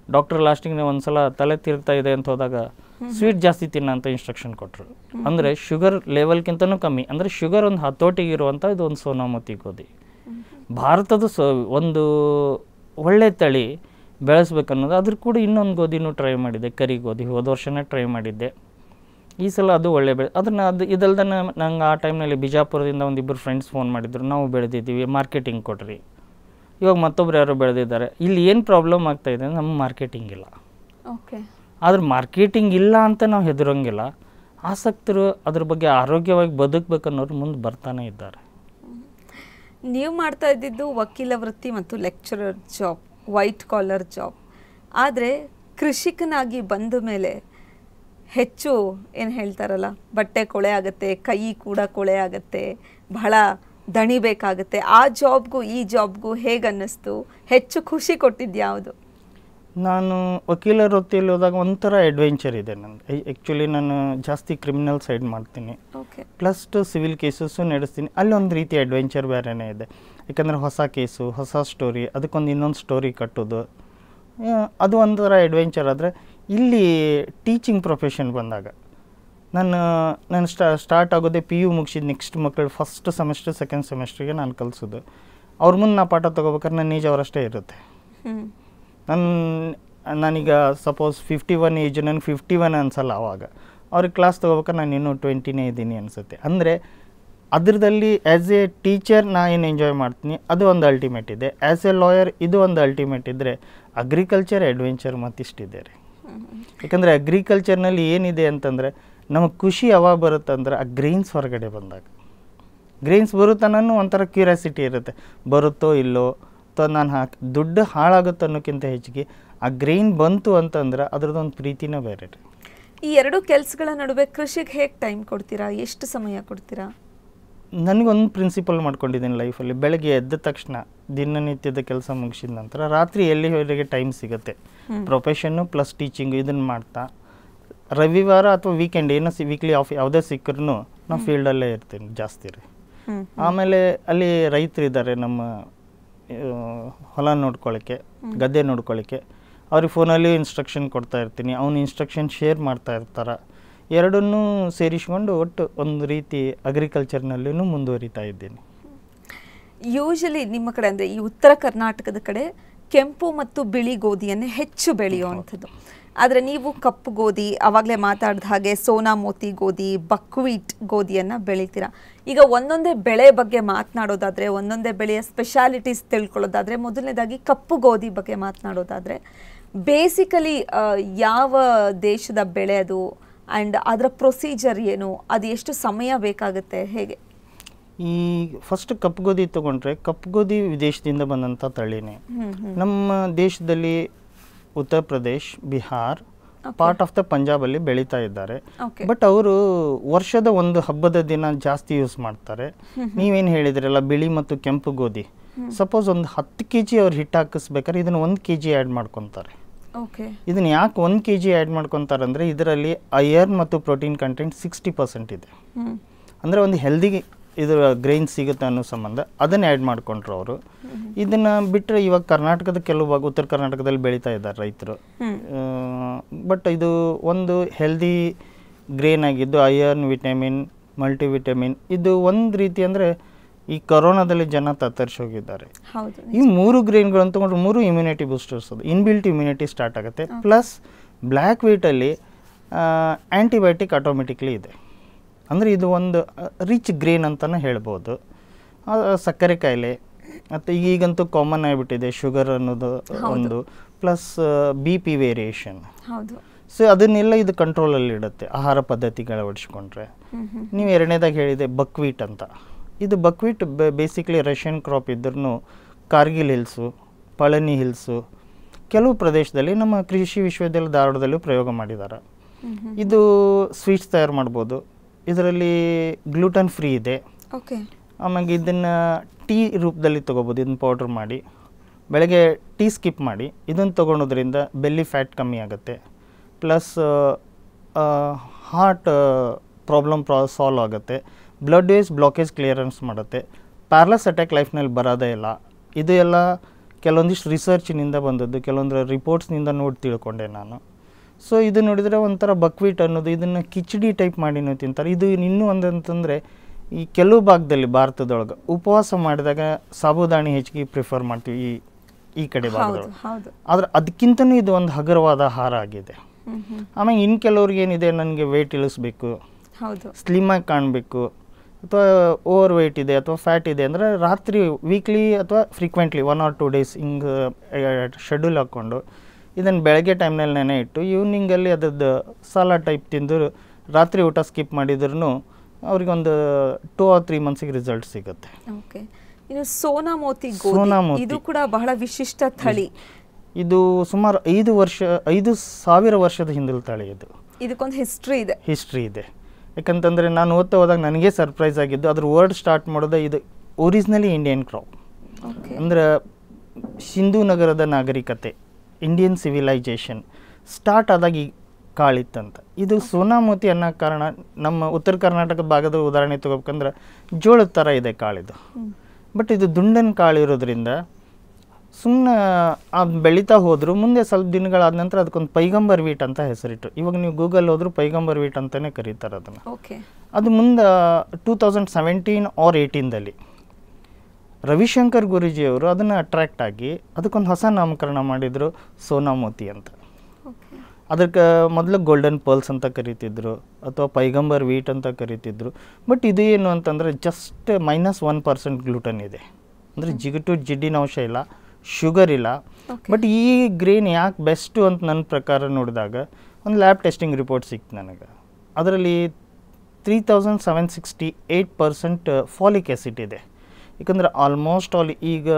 ಡಾಕ್ಟರ್ ಲಾಸ್ಟಿಗೆ ಒಂದು ಸಲ ತಲೆ ತಿರುಗ್ತಾ ಇದೆ ಅಂತ ಹೋದಾಗ ಸ್ವೀಟ್ ಜಾಸ್ತಿ ತಿನ್ನ ಅಂತ ಇನ್ಸ್ಟ್ರಕ್ಷನ್ ಕೊಟ್ಟರು. ಅಂದರೆ ಶುಗರ್ ಲೆವೆಲ್ಗಿಂತನೂ ಕಮ್ಮಿ, ಅಂದರೆ ಶುಗರ್ ಒಂದು ಹತೋಟಿಗೆ ಇರುವಂಥ ಇದು ಒಂದು ಸೋನಾಮೋತಿ ಗೋಧಿ. ಭಾರತದ ಒಂದು ಒಳ್ಳೆ ತಳಿ ಬೆಳೆಸ್ಬೇಕನ್ನೋದು. ಅದ್ರ ಕೂಡ ಇನ್ನೊಂದು ಗೋಧಿನೂ ಟ್ರೈ ಮಾಡಿದ್ದೆ, ಕರಿ ಗೋಧಿ. ಹೋದ ವರ್ಷನೇ ಟ್ರೈ ಮಾಡಿದ್ದೆ. ಈ ಸಲ ಅದು ಒಳ್ಳೆ ಬೆಳೆ. ಅದನ್ನು ಇದಲ್ದ ನಂಗೆ ಆ ಟೈಮ್ನಲ್ಲಿ ಬಿಜಾಪುರದಿಂದ ಒಂದಿಬ್ಬರು ಫ್ರೆಂಡ್ಸ್ ಫೋನ್ ಮಾಡಿದ್ರು, ನಾವು ಬೆಳೆದಿದ್ದೀವಿ, ಮಾರ್ಕೆಟಿಂಗ್ ಕೊಡ್ರಿ. ಇವಾಗ ಮತ್ತೊಬ್ರು ಯಾರೋ ಬೆಳೆದಿದ್ದಾರೆ. ಇಲ್ಲಿ ಏನು ಪ್ರಾಬ್ಲಮ್ ಆಗ್ತಾಯಿದೆ ಅಂದರೆ, ನಮ್ಮ ಮಾರ್ಕೆಟಿಂಗ್ ಇಲ್ಲ. ಆದ್ರೆ ಮಾರ್ಕೆಟಿಂಗ್ ಇಲ್ಲ ಅಂತ ನಾವು ಹೆದರೋಂಗಿಲ್ಲ. ಆಸಕ್ತರು ಅದ್ರ ಬಗ್ಗೆ ಆರೋಗ್ಯವಾಗಿ ಬದುಕಬೇಕನ್ನೋರು ಮುಂದೆ ಬರ್ತಾನೆ ಇದ್ದಾರೆ. ನೀವು ಮಾಡ್ತಾ ಇದ್ದಿದ್ದು ವಕೀಲ ವೃತ್ತಿ ಮತ್ತು lecturer job, white collar job. ಆದರೆ ಕೃಷಿಕನಾಗಿ ಬಂದ ಮೇಲೆ ಹೆಚ್ಚು ಏನು ಹೇಳ್ತಾರಲ್ಲ, ಬಟ್ಟೆ ಕೊಳೆ ಆಗುತ್ತೆ, ಕೈ ಕೂಡ ಕೊಳೆ ಆಗುತ್ತೆ, ಬಹಳ ದಣಿಬೇಕಾಗುತ್ತೆ. ಆ ಜಾಬ್ಗೂ ಈ ಜಾಬ್ಗೂ ಹೇಗೆ ಅನ್ನಿಸ್ತು? ಹೆಚ್ಚು ಖುಷಿ ಕೊಟ್ಟಿದ್ದು ಯಾವುದು? ನಾನು ವಕೀಲ ವೃತ್ತಿಯಲ್ಲಿ ಹೋದಾಗ ಒಂಥರ ಅಡ್ವೆಂಚರ್ ಇದೆ ನಂದು. ಆ್ಯಕ್ಚುಲಿ ನಾನು ಜಾಸ್ತಿ ಕ್ರಿಮಿನಲ್ ಸೈಡ್ ಮಾಡ್ತೀನಿ, ಓಕೆ, ಪ್ಲಸ್ ಸಿವಿಲ್ ಕೇಸಸ್ಸು ನಡೆಸ್ತೀನಿ. ಅಲ್ಲಿ ಒಂದು ರೀತಿ ಅಡ್ವೆಂಚರ್ ಬೇರೆಯೇ ಇದೆ. ಯಾಕಂದರೆ ಹೊಸ ಕೇಸು, ಹೊಸ ಸ್ಟೋರಿ, ಅದಕ್ಕೊಂದು ಇನ್ನೊಂದು ಸ್ಟೋರಿ ಕಟ್ಟೋದು, ಅದು ಒಂಥರ ಅಡ್ವೆಂಚರ್. ಆದರೆ ಇಲ್ಲಿ ಟೀಚಿಂಗ್ ಪ್ರೊಫೆಷನ್ ಬಂದಾಗ ನಾನು ಸ್ಟಾರ್ಟ್ ಆಗೋದೇ PU ಮುಗಿಸಿದ ನೆಕ್ಸ್ಟ್ ಮಕ್ಕಳು ಫಸ್ಟ್ ಸೆಮೆಸ್ಟರ್ ಸೆಕೆಂಡ್ ಸೆಮೆಸ್ಟ್ರಿಗೆ ನಾನು ಕಲಿಸೋದು. ಅವ್ರ ಮುಂದೆ ನಾ ಪಾಠ ತೊಗೋಬೇಕಾದ್ರೆ ನನ್ನ ಏಜ್ ಅವರಷ್ಟೇ ಇರುತ್ತೆ. ನಾನೀಗ ಸಪೋಸ್ 51 ಏಜ್, ನನಗೆ 51 ಅನ್ಸಲ್ಲ. ಆವಾಗ ಅವ್ರಿಗೆ ಕ್ಲಾಸ್ ತೊಗೋಬೇಕಾದ್ರೆ ನಾನು ಇನ್ನೂ 20ನೇ ಇದ್ದೀನಿ ಅನಿಸುತ್ತೆ. ಅಂದರೆ ಅದರದಲ್ಲಿ ಆ್ಯಸ್ ಎ ಟೀಚರ್ ನಾ ಏನು ಎಂಜಾಯ್ ಮಾಡ್ತೀನಿ, ಅದು ಒಂದು ಅಲ್ಟಿಮೇಟ್ ಇದೆ. ಆ್ಯಸ್ ಎ ಲಾಯರ್ ಇದು ಒಂದು ಅಲ್ಟಿಮೇಟ್ ಇದ್ದರೆ, ಅಗ್ರಿಕಲ್ಚರ್ ಅಡ್ವೆಂಚರ್ ಮತ್ತಿಷ್ಟಿದೆ ರೀ. ಯಾಕಂದರೆ ಅಗ್ರಿಕಲ್ಚರ್ನಲ್ಲಿ ಏನಿದೆ ಅಂತಂದರೆ, ನಮಗೆ ಖುಷಿ ಯಾವಾಗ ಬರುತ್ತಂದ್ರೆ ಆ ಗ್ರೈನ್ಸ್ ಹೊರಗಡೆ ಬಂದಾಗ. ಗ್ರೈನ್ಸ್ ಬರುತ್ತಾನೂ ಒಂಥರ ಕ್ಯೂರಿಯಾಸಿಟಿ ಇರುತ್ತೆ, ಬರುತ್ತೋ ಇಲ್ಲೋ ಅಥವಾ ನಾನು ದುಡ್ಡು ಹಾಳಾಗುತ್ತೆ ಅನ್ನೋಕ್ಕಿಂತ ಹೆಚ್ಚಿಗೆ ಆ ಗ್ರೈನ್ ಬಂತು ಅಂತಂದ್ರೆ ಅದರದ್ದೊಂದು ಪ್ರೀತಿನೇ ಬೇರೆ ರೀ. ಈ ಎರಡು ಕೆಲಸಗಳ ನಡುವೆ ಕೃಷಿಗೆ ಹೇಗೆ ಟೈಮ್ ಕೊಡ್ತೀರಾ? ಎಷ್ಟು ಸಮಯ ಕೊಡ್ತೀರಾ? ನನಗೊಂದು ಪ್ರಿನ್ಸಿಪಲ್ ಮಾಡ್ಕೊಂಡಿದ್ದೀನಿ ಲೈಫಲ್ಲಿ. ಬೆಳಗ್ಗೆ ಎದ್ದ ತಕ್ಷಣ ದಿನನಿತ್ಯದ ಕೆಲಸ ಮುಗಿಸಿದ ನಂತರ ರಾತ್ರಿ ಎಲ್ಲಿವರೆಗೆ ಟೈಮ್ ಸಿಗುತ್ತೆ, ಪ್ರೊಫೆಷನ್ನು ಪ್ಲಸ್ ಟೀಚಿಂಗು ಇದನ್ನು ಮಾಡ್ತಾ, ರವಿವಾರ ಅಥವಾ ವೀಕೆಂಡ್ ಏನೋ ವೀಕ್ಲಿ ಆಫ್ ಯಾವುದೇ ಸಿಕ್ಕರೂ ನಾವು ಫೀಲ್ಡಲ್ಲೇ ಇರ್ತೀನಿ ಜಾಸ್ತಿ ರೀ. ಆಮೇಲೆ ಅಲ್ಲಿ ರೈತರಿದ್ದಾರೆ ನಮ್ಮ ಹೊಲ ನೋಡ್ಕೊಳ್ಳೋಕ್ಕೆ, ಗದ್ದೆ ನೋಡ್ಕೊಳ್ಳೋಕ್ಕೆ. ಅವ್ರಿಗೆ ಫೋನಲ್ಲಿ ಇನ್ಸ್ಟ್ರಕ್ಷನ್ ಕೊಡ್ತಾ ಇರ್ತೀನಿ, ಅವ್ನು ಇನ್ಸ್ಟ್ರಕ್ಷನ್ ಶೇರ್ ಮಾಡ್ತಾ ಇರ್ತಾರೆ. ಎರಡನ್ನೂ ಸೇರಿಸ್ಕೊಂಡು ಒಟ್ಟು ಒಂದು ರೀತಿ ಅಗ್ರಿಕಲ್ಚರ್ನಲ್ಲೂ ಮುಂದುವರಿತಾ ಇದ್ದೀನಿ. ಯೂಶಲಿ ನಿಮ್ಮ ಕಡೆ ಅಂದರೆ ಈ ಉತ್ತರ ಕರ್ನಾಟಕದ ಕಡೆ ಕೆಂಪು ಮತ್ತು ಬಿಳಿ ಗೋಧಿಯನ್ನೇ ಹೆಚ್ಚು ಬೆಳೆಯುವಂಥದ್ದು. ಆದರೆ ನೀವು ಕಪ್ಪು ಗೋಧಿ, ಆವಾಗಲೇ ಮಾತಾಡಿದ ಹಾಗೆ ಸೋನಾ ಮೋತಿ ಗೋಧಿ, ಬಕ್ವೀಟ್ ಗೋಧಿಯನ್ನು ಬೆಳಿತೀರಾ. ಈಗ ಒಂದೊಂದೇ ಬೆಳೆ ಬಗ್ಗೆ ಮಾತನಾಡೋದಾದರೆ, ಒಂದೊಂದೇ ಬೆಳೆಯ ಸ್ಪೆಷಾಲಿಟೀಸ್ ತಿಳ್ಕೊಳ್ಳೋದಾದರೆ, ಮೊದಲನೇದಾಗಿ ಕಪ್ಪು ಗೋಧಿ ಬಗ್ಗೆ ಮಾತನಾಡೋದಾದರೆ, ಬೇಸಿಕಲಿ ಯಾವ ದೇಶದ ಬೆಳೆ ಅದು ಆ್ಯಂಡ್ ಅದರ ಪ್ರೊಸೀಜರ್ ಏನು, ಅದು ಎಷ್ಟು ಸಮಯ ಬೇಕಾಗುತ್ತೆ, ಹೇಗೆ? ಈ ಫಸ್ಟ್ ಕಪ್ಪು ಗೋಧಿ ತೊಗೊಂಡ್ರೆ, ಕಪ್ಪು ಗೋಧಿ ವಿದೇಶದಿಂದ ಬಂದಂಥ ತಳಿನೇ. ನಮ್ಮ ದೇಶದಲ್ಲಿ Uttar Pradesh, Bihar, part of the ಪಂಜಾಬಲ್ಲಿ ಬೆಳೀತಾ ಇದ್ದಾರೆ. ಬಟ್ ಅವರು ವರ್ಷದ ಒಂದು ಹಬ್ಬದ ದಿನ ಜಾಸ್ತಿ ಯೂಸ್ ಮಾಡ್ತಾರೆ. ನೀವೇನು ಹೇಳಿದ್ರಲ್ಲ ಬಿಳಿ ಮತ್ತು ಕೆಂಪು ಗೋಧಿ, ಸಪೋಸ್ ಒಂದು 10 kg ಅವ್ರು ಹಿಟ್ಟು ಹಾಕಿಸ್ಬೇಕಾದ್ರೆ ಇದನ್ನು 1 kg ಆ್ಯಡ್ ಮಾಡ್ಕೊತಾರೆ. ಇದನ್ನು ಯಾಕೆ 1 kg ಆ್ಯಡ್ ಮಾಡ್ಕೊತಾರೆ ಅಂದರೆ, ಇದರಲ್ಲಿ ಐರನ್ ಮತ್ತು ಪ್ರೋಟೀನ್ ಕಂಟೆಂಟ್ 60% ಇದೆ. ಅಂದರೆ ಒಂದು ಹೆಲ್ದಿ ಇದರ ಗ್ರೈನ್ ಸಿಗುತ್ತೆ ಅನ್ನೋ ಸಂಬಂಧ ಅದನ್ನು ಆ್ಯಡ್ ಮಾಡಿಕೊಂಡ್ರು ಅವರು. ಇದನ್ನು ಬಿಟ್ಟರೆ ಇವಾಗ ಕರ್ನಾಟಕದ ಕೆಲವು ಭಾಗ, ಉತ್ತರ ಕರ್ನಾಟಕದಲ್ಲಿ ಬೆಳೀತಾ ಇದ್ದಾರೆ ರೈತರು. ಬಟ್ ಇದು ಒಂದು ಹೆಲ್ದಿ ಗ್ರೇನ್ ಆಗಿದ್ದು ಐರನ್, ವಿಟಮಿನ್, ಮಲ್ಟಿವಿಟಮಿನ್, ಇದು ಒಂದು ರೀತಿ ಅಂದರೆ ಈ ಕೊರೋನಾದಲ್ಲಿ ಜನ ತತ್ತರಿಸಿ ಹೋಗಿದ್ದಾರೆ. ಈ 3 ಗ್ರೇನ್ಗಳನ್ನು ತೊಗೊಂಡ್ರೆ 3 ಇಮ್ಯುನಿಟಿ ಬೂಸ್ಟರ್ಸ್, ಅದು ಇನ್ಬಿಲ್ಟ್ ಇಮ್ಯುನಿಟಿ ಸ್ಟಾರ್ಟ್ ಆಗುತ್ತೆ. ಪ್ಲಸ್ ಬ್ಲ್ಯಾಕ್ ವೀಟಲ್ಲಿ ಆ್ಯಂಟಿಬಯೋಟಿಕ್ ಆಟೋಮೆಟಿಕ್ಲಿ ಇದೆ. ಅಂದರೆ ಇದು ಒಂದು ರಿಚ್ ಗ್ರೇನ್ ಅಂತಲೇ ಹೇಳ್ಬೋದು. ಸಕ್ಕರೆ ಕಾಯಿಲೆ ಮತ್ತು ಈಗಂತೂ ಕಾಮನ್ ಆಗಿಬಿಟ್ಟಿದೆ ಶುಗರ್ ಅನ್ನೋದು ಒಂದು, ಪ್ಲಸ್ BP ವೇರಿಯೇಷನ್. ಸೊ ಅದನ್ನೆಲ್ಲ ಇದು ಕಂಟ್ರೋಲಲ್ಲಿ ಇಡುತ್ತೆ ಆಹಾರ ಪದ್ಧತಿಗಳು ಅಳವಡಿಸ್ಕೊಂಡ್ರೆ. ನೀವು ಎರಡನೇದಾಗಿ ಹೇಳಿದೆ ಬಕ್ವೀಟ್ ಅಂತ. ಇದು ಬಕ್ವೀಟ್ ಬೇಸಿಕ್ಲಿ ರಷ್ಯನ್ ಕ್ರಾಪ್ ಇದ್ರೂ ಕಾರ್ಗಿಲ್ ಹಿಲ್ಸು, ಪಳನಿ ಹಿಲ್ಸು, ಕೆಲವು ಪ್ರದೇಶದಲ್ಲಿ ನಮ್ಮ ಕೃಷಿ ವಿಶ್ವವಿದ್ಯಾಲಯ ಧಾರವಾಡದಲ್ಲೂ ಪ್ರಯೋಗ ಮಾಡಿದ್ದಾರೆ. ಇದು ಸ್ವೀಟ್ಸ್ ತಯಾರು ಮಾಡ್ಬೋದು. ಇದರಲ್ಲಿ ಗ್ಲೂಟನ್ ಫ್ರೀ ಇದೆ. ಆಮೇಲೆ ಇದನ್ನು ಟೀ ರೂಪದಲ್ಲಿ ತೊಗೋಬೋದು. ಇದನ್ನು ಪೌಡ್ರ್ ಮಾಡಿ ಬೆಳಗ್ಗೆ ಟೀ ಸ್ಕಿಪ್ ಮಾಡಿ ಇದನ್ನು ತೊಗೊಳೋದ್ರಿಂದ ಬೆಲ್ಲಿ ಫ್ಯಾಟ್ ಕಮ್ಮಿ ಆಗುತ್ತೆ. ಪ್ಲಸ್ ಹಾರ್ಟ್ ಪ್ರಾಬ್ಲಮ್ ಸಾಲ್ವ್ ಆಗುತ್ತೆ. ಬ್ಲಡ್ ವೇಸ್ ಬ್ಲಾಕೇಜ್ ಕ್ಲಿಯರೆನ್ಸ್ ಮಾಡುತ್ತೆ. ಪ್ಯಾರಲಸ್ ಅಟ್ಯಾಕ್ ಲೈಫ್ನಲ್ಲಿ ಬರೋದೇ ಇಲ್ಲ. ಇದು ಎಲ್ಲ ಕೆಲವೊಂದಿಷ್ಟು ರಿಸರ್ಚಿನಿಂದ ಬಂದದ್ದು, ಕೆಲವೊಂದು ರಿಪೋರ್ಟ್ಸ್ನಿಂದ ನೋಡಿ ತಿಳ್ಕೊಂಡೆ ನಾನು. ಸೊ ಇದು ನೋಡಿದರೆ ಒಂಥರ ಬಕ್ವೀಟ್ ಅನ್ನೋದು, ಇದನ್ನು ಕಿಚಡಿ ಟೈಪ್ ಮಾಡಿನೂ ತಿಂತಾರೆ. ಇದು ಇನ್ನೂ ಒಂದಂತಂದರೆ ಈ ಕೆಲವು ಭಾಗದಲ್ಲಿ ಭಾರತದೊಳಗೆ ಉಪವಾಸ ಮಾಡಿದಾಗ ಸಾಬುದಾಣಿ ಹೆಚ್ಚಿಗೆ ಪ್ರಿಫರ್ ಮಾಡ್ತೀವಿ ಈ ಕಡೆ ಭಾಗದೊಳಗೆ. ಆದರೆ ಅದಕ್ಕಿಂತನೂ ಇದು ಒಂದು ಹಗುರವಾದ ಆಹಾರ ಆಗಿದೆ. ಆಮೇಲೆ ಇನ್ನು ಕೆಲವ್ರಿಗೆ ಏನಿದೆ, ನನಗೆ ವೆಯ್ಟ್ ಇಳಿಸ್ಬೇಕು, ಸ್ಲಿಮ್ಮಾಗಿ ಕಾಣಬೇಕು, ಅಥವಾ ಓವರ್ ವೆಯ್ಟ್ ಇದೆ ಅಥವಾ ಫ್ಯಾಟ್ ಇದೆ ಅಂದರೆ ರಾತ್ರಿ ವೀಕ್ಲಿ ಅಥವಾ ಫ್ರೀಕ್ವೆಂಟ್ಲಿ 1 or 2 days ಹಿಂಗೆ ಶೆಡ್ಯೂಲ್ ಹಾಕ್ಕೊಂಡು ಇದನ್ನು ಬೆಳಗ್ಗೆ ಟೈಮ್ನಲ್ಲಿ ನೆನೆ ಇಟ್ಟು ಈವ್ನಿಂಗಲ್ಲಿ ಅದರದ್ದು ಸಲಾಡ್ ಟೈಪ್ ತಿಂದು ರಾತ್ರಿ ಊಟ ಸ್ಕಿಪ್ ಮಾಡಿದ್ರೂ ಅವ್ರಿಗೆ ಒಂದು 2 or 3 months ರಿಸಲ್ಟ್ ಸಿಗುತ್ತೆ. ಓಕೆ, ಇನ್ನು ಸೋನಾಮೋತಿ ಸೋನಾಮೋತಿ. ಇದು ಕೂಡ ಬಹಳ ವಿಶಿಷ್ಟ ತಳಿ. ಇದು ಸುಮಾರು 5,000 ವರ್ಷದ ಹಿಂದಿನ ತಳಿ. ಇದಕ್ಕೊಂದು ಹಿಸ್ಟ್ರಿ ಇದೆ. ಯಾಕಂತಂದರೆ ನಾನು ಓದ್ತಾ ಹೋದಾಗ ನನಗೆ ಸರ್ಪ್ರೈಸ್ ಆಗಿದ್ದು, ಅದ್ರ ವರ್ಡ್ ಸ್ಟಾರ್ಟ್ ಮಾಡೋದು ಇದು ಒರಿಜಿನಲಿ ಇಂಡಿಯನ್ ಕ್ರಾಪ್. ಅಂದ್ರೆ ಸಿಂಧೂ ನಗರದ ನಾಗರಿಕತೆ, ಇಂಡಿಯನ್ ಸಿವಿಲೈಜೇಷನ್ ಸ್ಟಾರ್ಟ್ ಆದಾಗ ಈ ಕಾಳಿತ್ತಂತ. ಇದು ಸೋನಾಮೋತಿ ಅನ್ನೋ ಕಾರಣ ನಮ್ಮ ಉತ್ತರ ಕರ್ನಾಟಕದ ಭಾಗದ ಉದಾಹರಣೆ ತಗೋಬೇಕಂದ್ರೆ ಜೋಳದ ಥರ ಇದೆ ಕಾಳಿದು. ಬಟ್ ಇದು ದುಂಡನ ಕಾಳು ಇರೋದ್ರಿಂದ ಸುಮ್ಮನೆ ಬೆಳೀತಾ ಹೋದ್ರು. ಮುಂದೆ ಸ್ವಲ್ಪ ದಿನಗಳಾದ ನಂತರ ಅದಕ್ಕೊಂದು ಪೈಗಂಬರ್ ವೀಟ್ ಅಂತ ಹೆಸರಿಟ್ಟು, ಇವಾಗ ನೀವು ಗೂಗಲ್ ಹೋದ್ರು ಪೈಗಂಬರ್ ವೀಟ್ ಅಂತಲೇ ಕರೀತಾರೆ ಅದನ್ನು. ಅದು ಮುಂದೆ 2017 or 18 ರವಿಶಂಕರ್ ಗುರೂಜಿಯವರು ಅದನ್ನು ಅಟ್ರ್ಯಾಕ್ಟ್ ಆಗಿ ಅದಕ್ಕೊಂದು ಹೊಸ ನಾಮಕರಣ ಮಾಡಿದರು, ಸೋನಾಮೋತಿ ಅಂತ. ಅದಕ್ಕೆ ಮೊದಲು ಗೋಲ್ಡನ್ ಪರ್ಲ್ಸ್ ಅಂತ ಕರಿತಿದ್ರು ಅಥವಾ ಪೈಗಂಬರ್ ವೀಟ್ ಅಂತ ಕರಿತಿದ್ರು. ಬಟ್ ಇದು ಏನು ಅಂತಂದರೆ ಜಸ್ಟ್ -1% ಗ್ಲೂಟನ್ ಇದೆ. ಅಂದರೆ ಜಿಗುಟು ಜಿಡ್ಡಿನ ಅಂಶ ಇಲ್ಲ, ಶುಗರ್ ಇಲ್ಲ. ಬಟ್ ಈ ಗ್ರೇನ್ ಯಾಕೆ ಬೆಸ್ಟು ಅಂತ ನನ್ನ ಪ್ರಕಾರ ನೋಡಿದಾಗ ಒಂದು ಲ್ಯಾಬ್ ಟೆಸ್ಟಿಂಗ್ ರಿಪೋರ್ಟ್ ಸಿಕ್ತು ನನಗೆ. ಅದರಲ್ಲಿ 3768% ಫಾಲಿಕ್ ಆ್ಯಸಿಡ್ ಇದೆ. ಯಾಕಂದರೆ ಆಲ್ಮೋಸ್ಟ್ ಆಲ್ ಈಗ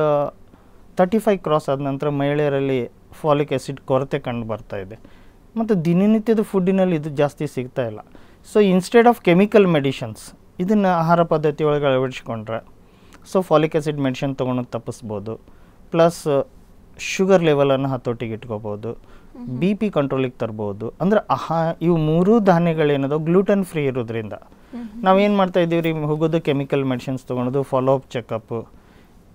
35 ಕ್ರಾಸ್ ಆದ ನಂತರ ಮಹಿಳೆಯರಲ್ಲಿ ಫಾಲಿಕ್ ಆ್ಯಸಿಡ್ ಕೊರತೆ ಕಂಡು ಬರ್ತಾ ಇದೆ. ಮತ್ತು ದಿನನಿತ್ಯದ ಫುಡ್ಡಿನಲ್ಲಿ ಇದು ಜಾಸ್ತಿ ಸಿಗ್ತಾ ಇಲ್ಲ. So instead of chemical medicines ಇದನ್ನು ಆಹಾರ ಪದ್ಧತಿ ಒಳಗೆ ಅಳವಡಿಸ್ಕೊಂಡ್ರೆ ಸೊ ಫಾಲಿಕ್ ಆ್ಯಸಿಡ್ ಮೆಡಿಷನ್ ತೊಗೊಳೋದು ತಪ್ಪಿಸ್ಬೋದು. ಪ್ಲಸ್ ಶುಗರ್ ಲೆವೆಲನ್ನು ಹತೋಟಿಗೆ ಇಟ್ಕೋಬೋದು, BP ಕಂಟ್ರೋಲಿಗೆ ತರ್ಬೋದು. ಅಂದರೆ ಇವು ಮೂರೂ ಧಾನ್ಯಗಳೇನದೋ ಗ್ಲೂಟನ್ ಫ್ರೀ ಇರೋದ್ರಿಂದ ನಾವೇನು ಮಾಡ್ತಾ ಇದ್ದೀವಿ ರೀ, ಹೋಗೋದು ಕೆಮಿಕಲ್ ಮೆಡಿಸಿನ್ಸ್ ತೊಗೊಳೋದು, ಫಾಲೋ ಅಪ್ ಚೆಕಪ್ಪು.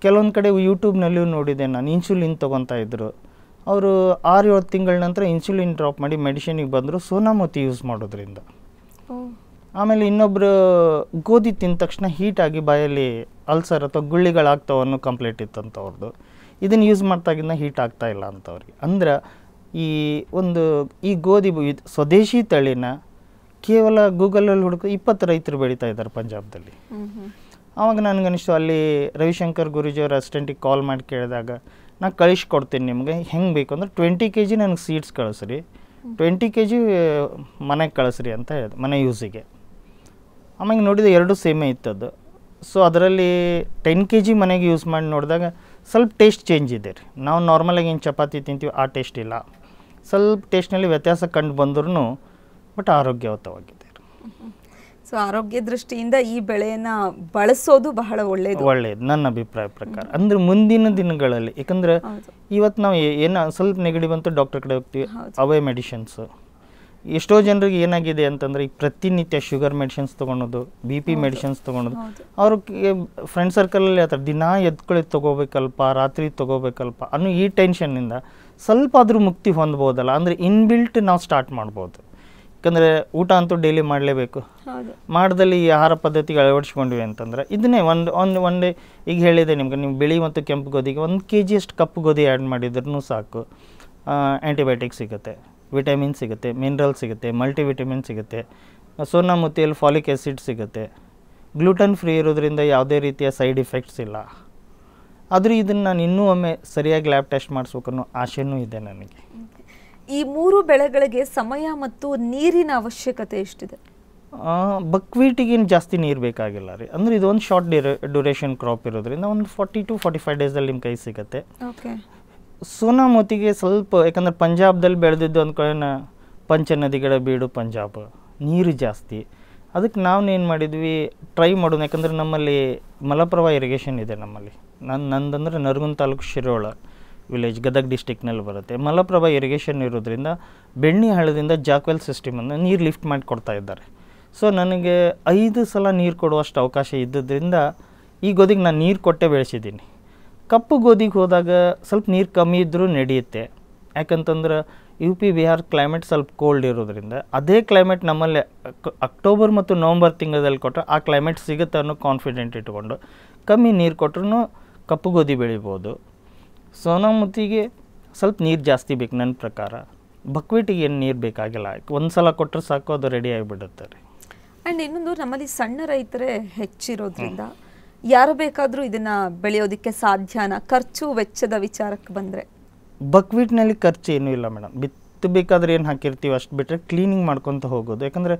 ಕೆಲವೊಂದು ಕಡೆ ಯೂಟ್ಯೂಬ್ನಲ್ಲಿಯೂ ನೋಡಿದೆ ನಾನು, ಇನ್ಸುಲಿನ್ ತೊಗೊತಾ ಇದ್ದರು. ಅವರು 6-7 ತಿಂಗಳ ನಂತರ ಇನ್ಸುಲಿನ್ ಡ್ರಾಪ್ ಮಾಡಿ ಮೆಡಿಷನಿಗೆ ಬಂದರು ಸೋನಾಮೋತಿ ಯೂಸ್ ಮಾಡೋದ್ರಿಂದ. ಆಮೇಲೆ ಇನ್ನೊಬ್ಬರು ಗೋಧಿ ತಿಂದ ತಕ್ಷಣ ಹೀಟಾಗಿ ಬಾಯಲ್ಲಿ ಅಲ್ಸರ್ ಅಥವಾ ಗುಳ್ಳಿಗಳಾಗ್ತಾವ ಅನ್ನೋ ಕಂಪ್ಲೇಂಟ್ ಇತ್ತಂತ ಅವ್ರದ್ದು. ಇದನ್ನು ಯೂಸ್ ಮಾಡ್ತಾಗಿಂದ ಹೀಟ್ ಆಗ್ತಾ ಇಲ್ಲ ಅಂತ ಅವ್ರಿಗೆ. ಅಂದ್ರೆ ಈ ಗೋಧಿ ಸ್ವದೇಶಿ ತಳಿನ ಕೇವಲ ಗೂಗಲಲ್ಲಿ ಹುಡುಕ 20 ರೈತರು ಬೆಳೀತಾ ಇದ್ದಾರೆ ಪಂಜಾಬ್ದಲ್ಲಿ. ಆವಾಗ ನನಗನಿಸ್ತು, ಅಲ್ಲಿ ರವಿಶಂಕರ್ ಗುರೂಜಿಯವ್ರ ಅಸಿಸ್ಟೆಂಟಿಗೆ ಕಾಲ್ ಮಾಡಿ ಕೇಳಿದಾಗ, ನಾನು ಕಳಿಸ್ಕೊಡ್ತೀನಿ ನಿಮಗೆ, ಹೆಂಗೆ ಬೇಕು ಅಂದರೆ 20 kg ನನಗೆ ಸೀಡ್ಸ್ ಕಳಿಸ್ರಿ, 20 kg ಮನೆಗೆ ಕಳಿಸ್ರಿ ಅಂತ ಹೇಳಿದೆ, ಮನೆ ಯೂಸಿಗೆ. ಆಮೇಲೆ ನೋಡಿದೆ 2 ಸೇಮೇ ಇತ್ತದು. ಸೊ ಅದರಲ್ಲಿ 10 kg ಮನೆಗೆ ಯೂಸ್ ಮಾಡಿ ನೋಡಿದಾಗ ಸ್ವಲ್ಪ ಟೇಸ್ಟ್ ಚೇಂಜ್ ಇದೆ ರೀ. ನಾವು ನಾರ್ಮಲಾಗಿ ಏನು ಚಪಾತಿ ತಿಂತೀವಿ ಆ ಟೇಸ್ಟ್ ಇಲ್ಲ, ಸ್ವಲ್ಪ ಟೇಸ್ಟ್ನಲ್ಲಿ ವ್ಯತ್ಯಾಸ ಕಂಡು ಬಂದ್ರೂ ಬಟ್ ಆರೋಗ್ಯಯುತವಾಗಿದೆ. ಸೊ ಆರೋಗ್ಯ ದೃಷ್ಟಿಯಿಂದ ಈ ಬೆಳೆಯನ್ನು ಬಳಸೋದು ಬಹಳ ಒಳ್ಳೆಯದು ನನ್ನ ಅಭಿಪ್ರಾಯ ಪ್ರಕಾರ. ಅಂದರೆ ಮುಂದಿನ ದಿನಗಳಲ್ಲಿ, ಯಾಕಂದರೆ ಇವತ್ತು ನಾವು ಏನೋ ಸ್ವಲ್ಪ ನೆಗಡಿ ಬಂತು ಡಾಕ್ಟರ್ ಕಡೆ ಹೋಗ್ತೀವಿ, ಅವೇ ಮೆಡಿಷನ್ಸು. ಎಷ್ಟೋ ಜನರಿಗೆ ಏನಾಗಿದೆ ಅಂತಂದರೆ ಈ ಪ್ರತಿನಿತ್ಯ ಶುಗರ್ ಮೆಡಿಸಿನ್ಸ್ ತೊಗೊಳೋದು, BP ಮೆಡಿಸಿನ್ಸ್ ತೊಗೊಳೋದು. ಅವ್ರಿಗೆ ಫ್ರೆಂಡ್ ಸರ್ಕಲಲ್ಲಿ ಆ ಥರ ದಿನ ಎದ್ಕೊಳ್ಳಿ ತೊಗೋಬೇಕಲ್ಪ, ರಾತ್ರಿ ತೊಗೋಬೇಕಲ್ಪ ಅನ್ನೋ ಈ ಟೆನ್ಷನ್ನಿಂದ ಸ್ವಲ್ಪ ಆದರೂ ಮುಕ್ತಿ ಹೊಂದ್ಬೋದಲ್ಲ. ಅಂದರೆ ಇನ್ಬಿಲ್ಟ್ ನಾವು ಸ್ಟಾರ್ಟ್ ಮಾಡ್ಬೋದು. ಯಾಕಂದರೆ ಊಟ ಅಂತೂ ಡೈಲಿ ಮಾಡಲೇಬೇಕು. ಮಾಡ್ದಲ್ಲಿ ಈ ಆಹಾರ ಪದ್ಧತಿಗೆ ಅಳವಡಿಸ್ಕೊಂಡ್ವಿ ಅಂತಂದರೆ ಇದನ್ನೇ ಒನ್ ಡೇ ಈಗ ಹೇಳಿದೆ ನಿಮ್ಗೆ, ನೀವು ಬಿಳಿ ಮತ್ತು ಕೆಂಪು ಗೋಧಿಗೆ 1 kg ಅಷ್ಟು ಕಪ್ಪು ಗೋಧಿ ಆ್ಯಡ್ ಮಾಡಿದ್ರೂ ಸಾಕು. ಆ್ಯಂಟಿಬಯೋಟಿಕ್ ಸಿಗುತ್ತೆ, ವಿಟಮಿನ್ ಸಿಗುತ್ತೆ, ಮಿನರಲ್ ಸಿಗುತ್ತೆ, ಮಲ್ಟಿವಿಟಮಿನ್ ಸಿಗುತ್ತೆ, ಸೋನಾಮೋತಿಯಲ್ಲಿ ಫಾಲಿಕ್ ಆ್ಯಸಿಡ್ ಸಿಗುತ್ತೆ. ಗ್ಲೂಟನ್ ಫ್ರೀ ಇರೋದ್ರಿಂದ ಯಾವುದೇ ರೀತಿಯ ಸೈಡ್ ಇಫೆಕ್ಟ್ಸ್ ಇಲ್ಲ. ಆದರೂ ಇದನ್ನು ನಾನು ಇನ್ನೂ ಒಮ್ಮೆ ಸರಿಯಾಗಿ ಲ್ಯಾಬ್ ಟೆಸ್ಟ್ ಮಾಡಿಸ್ಬೇಕು ಅನ್ನೋ ಆಸೆನೂ ಇದೆ ನನಗೆ. ಈ 3 ಬೆಳೆಗಳಿಗೆ ಸಮಯ ಮತ್ತು ನೀರಿನ ಅವಶ್ಯಕತೆ ಎಷ್ಟಿದೆ? ಬಕ್ವೀಟಿಗೇನು ಜಾಸ್ತಿ ನೀರು ಬೇಕಾಗಿಲ್ಲ ರೀ. ಅಂದರೆ ಇದೊಂದು ಶಾರ್ಟ್ ಡ್ಯೂರೇಷನ್ ಕ್ರಾಪ್ ಇರೋದ್ರಿಂದ ಒಂದು 40 to 45 ಡೇಸಲ್ಲಿ ನಿಮ್ಮ ಕೈ ಸಿಗುತ್ತೆ. ಸೋನಾಮೋತಿಗೆ ಸ್ವಲ್ಪ, ಯಾಕಂದರೆ ಪಂಜಾಬ್ದಲ್ಲಿ ಬೆಳೆದಿದ್ದು ಅಂದ್ಕೊಳ್ಳೋಣ, ಪಂಚನದಿಗಳ ಬೀಡು ಪಂಜಾಬ್, ನೀರು ಜಾಸ್ತಿ. ಅದಕ್ಕೆ ನಾವೇನು ಮಾಡಿದ್ವಿ, ಟ್ರೈ ಮಾಡೋಣ. ಯಾಕಂದರೆ ನಮ್ಮಲ್ಲಿ ಮಲಪ್ರಭಾ ಇರಿಗೇಷನ್ ಇದೆ ನಮ್ಮಲ್ಲಿ. ನಂದಂದ್ರೆ ನರಗುಂದ ತಾಲೂಕು ಶಿರೋಳ ವಿಲೇಜ್, ಗದಗ ಡಿಸ್ಟಿಕ್ನಲ್ಲಿ ಬರುತ್ತೆ. ಮಲಪ್ರಭಾ ಇರಿಗೇಷನ್ ಇರೋದ್ರಿಂದ ಬೆಣ್ಣೆ ಹಳ್ಳದಿಂದ ಜಾಕ್ವೆಲ್ ಸಿಸ್ಟಮನ್ನು ನೀರು ಲಿಫ್ಟ್ ಮಾಡಿ ಕೊಡ್ತಾ ಇದ್ದಾರೆ. ಸೊ ನನಗೆ 5 ಸಲ ನೀರು ಕೊಡುವಷ್ಟು ಅವಕಾಶ ಇದ್ದದ್ರಿಂದ ಈ ಗೋಧಿಗೆ ನಾನು ನೀರು ಕೊಟ್ಟೆ ಬೆಳೆಸಿದ್ದೀನಿ. ಕಪ್ಪು ಗೋಧಿಗೆ ಹೋದಾಗ ಸ್ವಲ್ಪ ನೀರು ಕಮ್ಮಿ ಇದ್ದರೂ ನಡೆಯುತ್ತೆ. ಯಾಕಂತಂದ್ರೆ UP ಬಿಹಾರ್ ಕ್ಲೈಮೇಟ್ ಸ್ವಲ್ಪ ಕೋಲ್ಡ್ ಇರೋದ್ರಿಂದ ಅದೇ ಕ್ಲೈಮೇಟ್ ನಮ್ಮಲ್ಲಿ ಅಕ್ಟೋಬರ್ ಮತ್ತು ನವಂಬರ್ ತಿಂಗಳಲ್ಲಿ ಕೊಟ್ಟರೆ ಆ ಕ್ಲೈಮೇಟ್ ಸಿಗುತ್ತೆ ಅನ್ನೋ ಕಾನ್ಫಿಡೆಂಟ್ ಇಟ್ಕೊಂಡು ಕಮ್ಮಿ ನೀರು ಕೊಟ್ಟರು ಕಪ್ಪು ಗೋಧಿ ಬೆಳಿಬೋದು. ಸೋನಾಮೋತಿಗೆ ಸ್ವಲ್ಪ ನೀರು ಜಾಸ್ತಿ ಬೇಕು ನನ್ನ ಪ್ರಕಾರ. ಬಕ್ವೀಟಿಗೆ ಏನು ನೀರು ಬೇಕಾಗಿಲ್ಲ, ಒಂದು ಸಲ ಕೊಟ್ಟರೆ ಸಾಕು, ಅದು ರೆಡಿ ಆಗಿಬಿಡುತ್ತೆ ರೀ. ಆ್ಯಂಡ್ ಇನ್ನೊಂದು, ನಮ್ಮಲ್ಲಿ ಸಣ್ಣ ರೈತರೇ ಹೆಚ್ಚಿರೋದ್ರಿಂದ ಯಾರು ಬೇಕಾದರೂ ಇದನ್ನು ಬೆಳೆಯೋದಕ್ಕೆ ಸಾಧ್ಯನಾ? ಖರ್ಚು ವೆಚ್ಚದ ವಿಚಾರಕ್ಕೆ ಬಂದರೆ ಬಕ್ವೀಟ್ನಲ್ಲಿ ಖರ್ಚು ಏನೂ ಇಲ್ಲ ಮೇಡಮ್. ಬಿತ್ತಬೇಕಾದ್ರೆ ಏನು ಹಾಕಿರ್ತೀವಿ ಅಷ್ಟು ಬಿಟ್ಟರೆ ಕ್ಲೀನಿಂಗ್ ಮಾಡ್ಕೊತ ಹೋಗೋದು. ಯಾಕಂದರೆ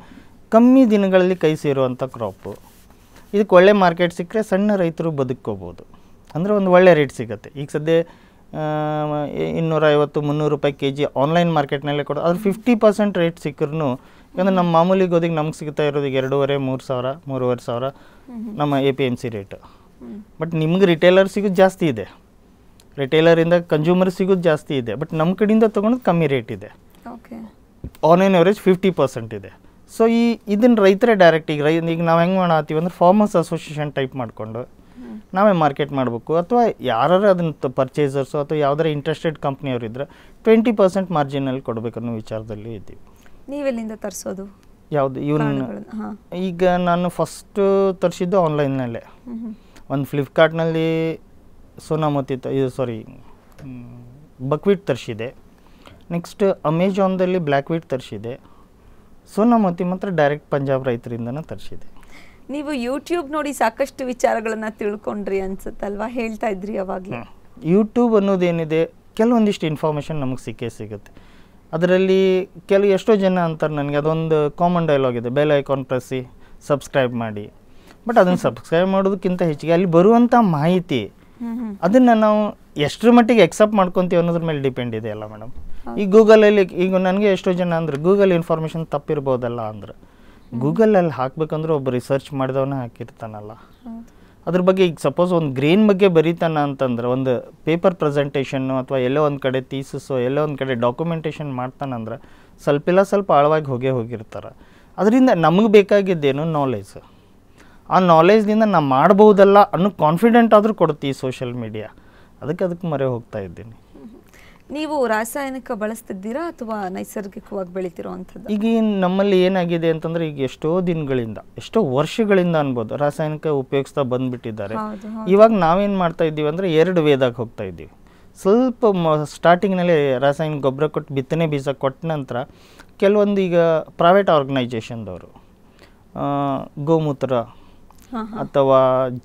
ಕಮ್ಮಿ ದಿನಗಳಲ್ಲಿ ಕೈ ಸೇರುವಂಥ ಕ್ರಾಪು. ಇದಕ್ಕೆ ಒಳ್ಳೆ ಮಾರ್ಕೆಟ್ ಸಿಕ್ಕರೆ ಸಣ್ಣ ರೈತರು ಬದುಕೋಬೋದು. ಅಂದರೆ ಒಂದು ಒಳ್ಳೆ ರೇಟ್ ಸಿಗುತ್ತೆ. ಈಗ ಸದ್ಯ 250-300 ರೂಪಾಯಿ kg ಆನ್ಲೈನ್ ಮಾರ್ಕೆಟ್ನಲ್ಲೇ ಕೊಡೋ ಅದ್ರ 50% ರೇಟ್ ಸಿಕ್ಕರೂ, ಯಾಕಂದರೆ ನಮ್ಮ ಮಾಮೂಲಿ ಗೋಧಿಗೆ ನಮ್ಗೆ ಸಿಗ್ತಾ ಇರೋದು ಈಗ 2,500-3,500 ನಮ್ಮ APMC ರೇಟು. ಬಟ್ ನಿಮ್ಗೆ ರಿಟೇಲರ್ ಸಿಗೋದು ಜಾಸ್ತಿ ಇದೆ, ರಿಟೇಲರಿಂದ ಕನ್ಸ್ಯೂಮರ್ ಸಿಗೋದು ಜಾಸ್ತಿ ಇದೆ. ಬಟ್ ನಮ್ಮ ಕಡೆಯಿಂದ ತೊಗೊಳೋದು ಕಮ್ಮಿ ರೇಟ್ ಇದೆ. ಆನ್ ಆನ್ ಎವರೇಜ್ 50% ಇದೆ. ಸೊ ಇದನ್ನು ರೈತರೇ ಡೈರೆಕ್ಟ್ ಈಗ ನಾವು ಹೆಂಗೆ ಮಾಡತ್ತೀವಿ ಅಂದ್ರೆ ಫಾರ್ಮರ್ಸ್ ಅಸೋಸಿಯೇಷನ್ ಟೈಪ್ ಮಾಡಿಕೊಂಡು ನಾವೇ ಮಾರ್ಕೆಟ್ ಮಾಡಬೇಕು, ಅಥವಾ ಯಾರು ಅದನ್ನು ಪರ್ಚೇಸರ್ಸು ಅಥವಾ ಯಾವ್ದಾರ ಇಂಟ್ರೆಸ್ಟೆಡ್ ಕಂಪ್ನಿಯವರು ಇದ್ದರೆ 20% ಮಾರ್ಜಿನಲ್ಲಿ ಕೊಡಬೇಕು ಅನ್ನೋ ವಿಚಾರದಲ್ಲಿ ಇದ್ದೀವಿ. ನೀವೆಲ್ಲಿಂದ ತರಿಸೋದು? ಯಾವುದು ಇವನ್ನ ಈಗ ನಾನು ಫಸ್ಟು ತರಿಸಿದ್ದು ಆನ್ಲೈನ್ನಲ್ಲೇ. ಒಂದು ಫ್ಲಿಪ್ಕಾರ್ಟ್ನಲ್ಲಿ ಸೋನಾಮತಿ ಬಕ್ವೀಟ್ ತರಿಸಿದೆ. ನೆಕ್ಸ್ಟ್ ಅಮೆಜಾನ್ದಲ್ಲಿ ಬ್ಲ್ಯಾಕ್ ವೀಟ್ ತರಿಸಿದೆ. ಸೋನಾಮತಿ ಮಾತ್ರ ಡೈರೆಕ್ಟ್ ಪಂಜಾಬ್ ರೈತರಿಂದನೇ ತರಿಸಿದೆ. ನೀವು ಯೂಟ್ಯೂಬ್ ನೋಡಿ ಸಾಕಷ್ಟು ವಿಚಾರಗಳನ್ನು ತಿಳ್ಕೊಂಡ್ರಿ ಅನ್ಸುತ್ತಲ್ವಾ, ಹೇಳ್ತಾ ಇದ್ರಿ ಅವಾಗಲೇ. ಯೂಟ್ಯೂಬ್ ಅನ್ನೋದೇನಿದೆ, ಕೆಲವೊಂದಿಷ್ಟು ಇನ್ಫಾರ್ಮೇಷನ್ ನಮಗೆ ಸಿಗುತ್ತೆ. ಅದರಲ್ಲಿ ಎಷ್ಟೋ ಜನ ಅಂತಾರೆ ನನಗೆ, ಅದೊಂದು ಕಾಮನ್ ಡೈಲಾಗ್ ಇದೆ, ಬೆಲ್ ಐಕಾನ್ ಪ್ರೆಸ್ಸಿ, ಸಬ್ಸ್ಕ್ರೈಬ್ ಮಾಡಿ. ಬಟ್ ಅದನ್ನು ಸಬ್ಸ್ಕ್ರೈಬ್ ಮಾಡೋದಕ್ಕಿಂತ ಹೆಚ್ಚಿಗೆ ಅಲ್ಲಿ ಬರುವಂಥ ಮಾಹಿತಿ ಅದನ್ನು ನಾವು ಎಷ್ಟರ ಮಟ್ಟಿಗೆ ಎಕ್ಸೆಪ್ಟ್ ಮಾಡ್ಕೊತೀವಿ ಅನ್ನೋದ್ರ ಮೇಲೆ ಡಿಪೆಂಡ್ ಇದೆ ಅಲ್ಲ ಮೇಡಮ್. ಈ ಗೂಗಲಲ್ಲಿ ಈಗ ನನಗೆ ಎಷ್ಟೋ ಜನ ಅಂದ್ರೆ ಗೂಗಲ್ ಇನ್ಫಾರ್ಮೇಷನ್ ತಪ್ಪಿರ್ಬೋದಲ್ಲ ಅಂದ್ರೆ, ಗೂಗಲಲ್ಲಿ ಹಾಕ್ಬೇಕಂದ್ರೆ ಒಬ್ಬ ರಿಸರ್ಚ್ ಮಾಡಿದವನ್ನ ಹಾಕಿರ್ತಾನಲ್ಲ. ಅದ್ರ ಬಗ್ಗೆ ಈಗ ಸಪೋಸ್ ಒಂದು ಗ್ರೇನ್ ಬಗ್ಗೆ ಬರೀತಾನ ಅಂತಂದ್ರೆ, ಒಂದು ಪೇಪರ್ ಪ್ರೆಸೆಂಟೇಷನ್ನು ಅಥವಾ ಎಲ್ಲೋ ಒಂದು ಕಡೆ ಥೀಸಿಸೋ ಎಲ್ಲೋ ಒಂದು ಕಡೆ ಡಾಕ್ಯುಮೆಂಟೇಷನ್ ಮಾಡ್ತಾನಂದ್ರೆ ಸ್ವಲ್ಪ ಆಳವಾಗಿ ಹೋಗಿರ್ತಾರೆ. ಅದರಿಂದ ನಮಗೆ ಬೇಕಾಗಿದ್ದೇನು ನಾಲೆಜ್. ಆ ನಾಲೆಜ್ದಿಂದ ನಾವು ಮಾಡ್ಬೋದಲ್ಲ ಅನ್ನೋ ಕಾನ್ಫಿಡೆಂಟ್ ಆದರೂ ಕೊಡುತ್ತೆ ಈ ಸೋಷಿಯಲ್ ಮೀಡಿಯಾ. ಅದಕ್ಕೆ ಮೊರೆ ಹೋಗ್ತಾ ಇದ್ದೀನಿ. ನೀವು ರಾಸಾಯನಿಕ ಬಳಸ್ತಿದ್ದೀರಾ ಅಥವಾ ನೈಸರ್ಗಿಕವಾಗಿ ಬೆಳಿತಿರೋ ಅಂಥದ್ದು? ಈಗ ನಮ್ಮಲ್ಲಿ ಏನಾಗಿದೆ ಅಂತಂದರೆ, ಈಗ ಎಷ್ಟೋ ದಿನಗಳಿಂದ, ಎಷ್ಟೋ ವರ್ಷಗಳಿಂದ ಅನ್ಬೋದು ರಾಸಾಯನಿಕ ಉಪಯೋಗಿಸ್ತಾ ಬಂದುಬಿಟ್ಟಿದ್ದಾರೆ. ಇವಾಗ ನಾವೇನು ಮಾಡ್ತಾ ಇದ್ದೀವಿ ಅಂದರೆ 2 ವೇದಾಗಿ ಹೋಗ್ತಾ ಇದ್ದೀವಿ. ಸ್ವಲ್ಪ ಸ್ಟಾರ್ಟಿಂಗ್ನಲ್ಲಿ ರಾಸಾಯನಿಕ ಗೊಬ್ಬರ ಕೊಟ್ಟು ಬಿತ್ತನೆ ಬೀಜ ಕೊಟ್ಟ ನಂತರ ಕೆಲವೊಂದು ಈಗ ಪ್ರೈವೇಟ್ ಆರ್ಗನೈಜೇಷನ್ದವರು ಗೋಮೂತ್ರ ಅಥವಾ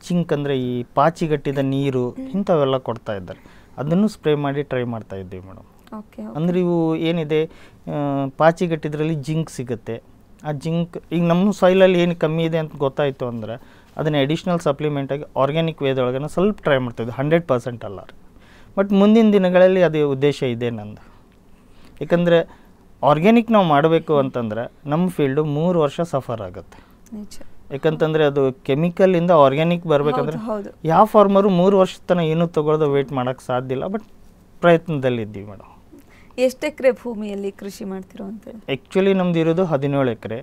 ಜಿಂಕ್ ಅಂದರೆ ಈ ಪಾಚಿಗಟ್ಟಿದ ನೀರು ಇಂಥವೆಲ್ಲ ಕೊಡ್ತಾ ಇದ್ದಾರೆ. ಅದನ್ನು ಸ್ಪ್ರೇ ಮಾಡಿ ಟ್ರೈ ಮಾಡ್ತಾ ಇದ್ದೀವಿ ಮೇಡಮ್. ಅಂದರೆ ಇವು ಏನಿದೆ, ಪಾಚಿಗಟ್ಟಿದ್ರಲ್ಲಿ ಜಿಂಕ್ ಸಿಗುತ್ತೆ. ಆ ಜಿಂಕ್ ಈಗ ನಮ್ಮ ಸಾಯಿಲಲ್ಲಿ ಏನು ಕಮ್ಮಿ ಇದೆ ಅಂತ ಗೊತ್ತಾಯಿತು ಅಂದರೆ ಅದನ್ನು ಅಡಿಷ್ನಲ್ ಸಪ್ಲಿಮೆಂಟಾಗಿ ಆರ್ಗ್ಯಾನಿಕ್ ವೇದೊಳಗನ ಸ್ವಲ್ಪ ಟ್ರೈ ಮಾಡ್ತಾಯಿದ್ವಿ. 100% ಅಲ್ಲ, ಬಟ್ ಮುಂದಿನ ದಿನಗಳಲ್ಲಿ ಅದೇ ಉದ್ದೇಶ ಇದೆ ನಂದು. ಯಾಕಂದರೆ ಆರ್ಗ್ಯಾನಿಕ್ ನಾವು ಮಾಡಬೇಕು ಅಂತಂದರೆ ನಮ್ಮ ಫೀಲ್ಡು 3 ವರ್ಷ ಸಫರ್ ಆಗುತ್ತೆ. ಯಾಕಂತಂದರೆ ಅದು ಕೆಮಿಕಲಿಂದ ಆರ್ಗ್ಯಾನಿಕ್ ಬರಬೇಕಂದ್ರೆ ಯಾವ ಫಾರ್ಮರು 3 ವರ್ಷದ ತನಕ ಏನೂ ತೊಗೊಳ್ಳೋದು ವೇಟ್ ಮಾಡೋಕ್ಕೆ ಸಾಧ್ಯ ಇಲ್ಲ. ಬಟ್ ಪ್ರಯತ್ನದಲ್ಲಿದ್ದೀವಿ ಮೇಡಮ್. ಎಷ್ಟು ಎಕರೆ ಭೂಮಿಯಲ್ಲಿ ಕೃಷಿ ಮಾಡ್ತಿರೋ ಅಂತ? ಆ್ಯಕ್ಚುಲಿ ನಮ್ದು ಇರೋದು 17 ಎಕರೆ.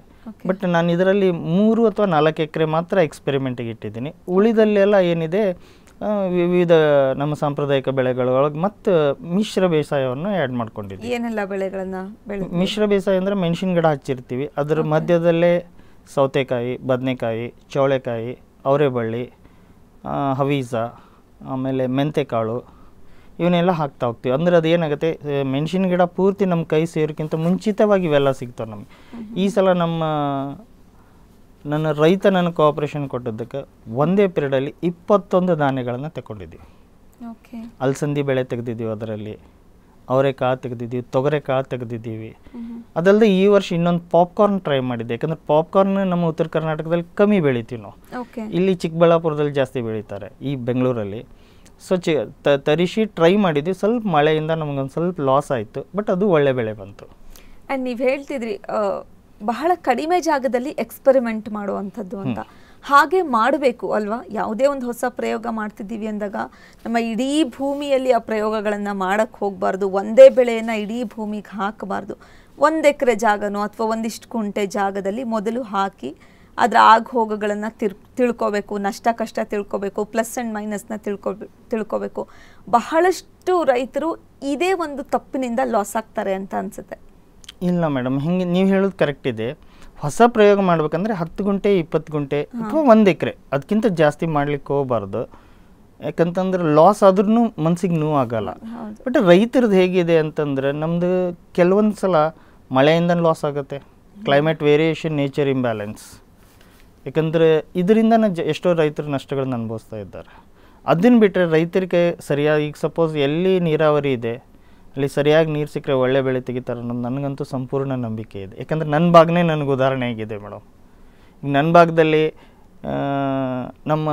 ಬಟ್ ನಾನು ಇದರಲ್ಲಿ 3 ಅಥವಾ 4 ಎಕರೆ ಮಾತ್ರ ಎಕ್ಸ್ಪೆರಿಮೆಂಟಿಗೆ ಇಟ್ಟಿದ್ದೀನಿ. ಉಳಿದಲ್ಲೆಲ್ಲ ಏನಿದೆ ವಿವಿಧ ನಮ್ಮ ಸಾಂಪ್ರದಾಯಿಕ ಬೆಳೆಗಳೊಳಗೆ ಮತ್ತು ಮಿಶ್ರ ಬೇಸಾಯವನ್ನು ಆ್ಯಡ್ ಮಾಡ್ಕೊಂಡಿದ್ದೀವಿ. ಏನೆಲ್ಲ ಬೆಳೆಗಳನ್ನು ಮಿಶ್ರ ಬೇಸಾಯ ಅಂದರೆ ಮೆಣಸಿನ ಗಿಡ ಹಚ್ಚಿರ್ತೀವಿ, ಅದರ ಮಧ್ಯದಲ್ಲೇ ಸೌತೆಕಾಯಿ, ಬದನೆಕಾಯಿ, ಚೌಳೆಕಾಯಿ, ಅವರೆಬಳ್ಳಿ, ಹವೀಜ, ಆಮೇಲೆ ಮೆಂತೆಕಾಳು ಇವನ್ನೆಲ್ಲ ಹಾಕ್ತಾ ಹೋಗ್ತೀವಿ. ಅಂದರೆ ಅದು ಏನಾಗುತ್ತೆ, ಮೆಣಸಿನ ಗಿಡ ಪೂರ್ತಿ ನಮ್ಮ ಕೈ ಸೇರೋಕ್ಕಿಂತ ಮುಂಚಿತವಾಗಿ ಇವೆಲ್ಲ ಸಿಗ್ತಾವೆ ನಮಗೆ. ಈ ಸಲ ನನ್ನ ರೈತ ನನಗೆ ಕೋಆಪ್ರೇಷನ್ ಕೊಟ್ಟಿದ್ದಕ್ಕೆ ಒಂದೇ ಪೀರಿಯಡಲ್ಲಿ 21 ಧಾನ್ಯಗಳನ್ನು ತಗೊಂಡಿದ್ದೀವಿ. ಅಲಸಂದಿ ಬೆಳೆ ತೆಗೆದಿದ್ದೀವಿ, ಅದರಲ್ಲಿ ಅವರೆಕಾಳು ತೆಗೆದಿದ್ದೀವಿ, ತೊಗರೆಕಾಳು ತೆಗೆದಿದ್ದೀವಿ. ಅದಲ್ಲದೆ ಈ ವರ್ಷ ಇನ್ನೊಂದು ಪಾಪ್ಕಾರ್ನ್ ಟ್ರೈ ಮಾಡಿದ್ದೆ. ಯಾಕಂದರೆ ಪಾಪ್ಕಾರ್ನ್ ನಮ್ಮ ಉತ್ತರ ಕರ್ನಾಟಕದಲ್ಲಿ ಕಮ್ಮಿ ಬೆಳಿತೀವಿ ನಾವು. ಇಲ್ಲಿ ಚಿಕ್ಕಬಳ್ಳಾಪುರದಲ್ಲಿ ಜಾಸ್ತಿ ಬೆಳೀತಾರೆ, ಈ ಬೆಂಗಳೂರಲ್ಲಿ. ಸೊ ತರಿಸಿ ಟ್ರೈ ಮಾಡಿದ್ವಿ. ಸ್ವಲ್ಪ ಮಳೆಯಿಂದ ನಮಗೊಂದು ಸ್ವಲ್ಪ ಲಾಸ್ ಆಯಿತು, ಬಟ್ ಅದು ಒಳ್ಳೆ ಬೆಳೆ ಬಂತು. ಆ್ಯಂಡ್ ನೀವು ಹೇಳ್ತಿದ್ರಿ ಬಹಳ ಕಡಿಮೆ ಜಾಗದಲ್ಲಿ ಎಕ್ಸ್ಪೆರಿಮೆಂಟ್ ಮಾಡುವಂಥದ್ದು ಅಂತ. ಹಾಗೆ ಮಾಡಬೇಕು ಅಲ್ವಾ? ಯಾವುದೇ ಒಂದು ಹೊಸ ಪ್ರಯೋಗ ಮಾಡ್ತಿದ್ದೀವಿ ಅಂದಾಗ ನಮ್ಮ ಇಡೀ ಭೂಮಿಯಲ್ಲಿ ಆ ಪ್ರಯೋಗಗಳನ್ನು ಮಾಡೋಕ್ಕೆ ಹೋಗಬಾರ್ದು. ಒಂದೇ ಬೆಳೆಯನ್ನು ಇಡೀ ಭೂಮಿಗೆ ಹಾಕಬಾರ್ದು. 1 ಎಕರೆ ಜಾಗನೋ ಅಥವಾ ಒಂದಿಷ್ಟು ಕುಂಟೆ ಜಾಗದಲ್ಲಿ ಮೊದಲು ಹಾಕಿ ಅದರ ಹೋಗುಗಳನ್ನು ತಿಳ್ಕೋಬೇಕು, ನಷ್ಟ ಕಷ್ಟ ತಿಳ್ಕೋಬೇಕು, ಪ್ಲಸ್ ಆ್ಯಂಡ್ ಮೈನಸ್ನ ತಿಳ್ಕೋಬೇಕು. ಬಹಳಷ್ಟು ರೈತರು ಇದೇ ಒಂದು ತಪ್ಪಿನಿಂದ ಲಾಸ್ ಆಗ್ತಾರೆ ಅಂತ ಅನಿಸುತ್ತೆ. ಇಲ್ಲ ಮೇಡಮ್, ಹಿಂಗೆ ನೀವು ಹೇಳೋದು ಕರೆಕ್ಟ್ ಇದೆ. ಹೊಸ ಪ್ರಯೋಗ ಮಾಡ್ಬೇಕಂದ್ರೆ 10 ಗುಂಟೆ 20 ಗುಂಟೆ ಅಥವಾ 1 ಎಕರೆ, ಅದಕ್ಕಿಂತ ಜಾಸ್ತಿ ಮಾಡ್ಲಿಕ್ಕೆ ಹೋಗಬಾರ್ದು. ಯಾಕಂತಂದ್ರೆ ಲಾಸ್ ಆದ್ರೂ ಮನ್ಸಿಗೆ ನೋವು ಆಗಲ್ಲ. ಬಟ್ ರೈತರದ್ದು ಹೇಗಿದೆ ಅಂತಂದ್ರೆ, ನಮ್ಮದು ಕೆಲವೊಂದು ಸಲ ಮಳೆಯಿಂದ ಲಾಸ್ ಆಗುತ್ತೆ, ಕ್ಲೈಮೇಟ್ ವೇರಿಯೇಷನ್, ನೇಚರ್ ಇಂಬ್ಯಾಲೆನ್ಸ್. ಯಾಕಂದರೆ ಇದರಿಂದ ಎಷ್ಟೋ ರೈತರು ನಷ್ಟಗಳನ್ನ ಅನುಭವಿಸ್ತಾ ಇದ್ದಾರೆ. ಅದನ್ನು ಬಿಟ್ಟರೆ ರೈತರಿಗೆ ಸರಿಯಾಗಿ, ಈಗ ಸಪೋಸ್ ಎಲ್ಲಿ ನೀರಾವರಿ ಇದೆ ಅಲ್ಲಿ ಸರಿಯಾಗಿ ನೀರು ಸಿಕ್ಕರೆ ಒಳ್ಳೆ ಬೆಳೆ ತೆಗಿತಾರೆ ಅನ್ನೋದು ನನಗಂತೂ ಸಂಪೂರ್ಣ ನಂಬಿಕೆ ಇದೆ. ಯಾಕಂದರೆ ನನ್ನ ಭಾಗನೇ ನನಗೆ ಉದಾಹರಣೆ ಆಗಿದೆ ಮೇಡಮ್. ಈಗ ನನ್ನ ಭಾಗದಲ್ಲಿ ನಮ್ಮ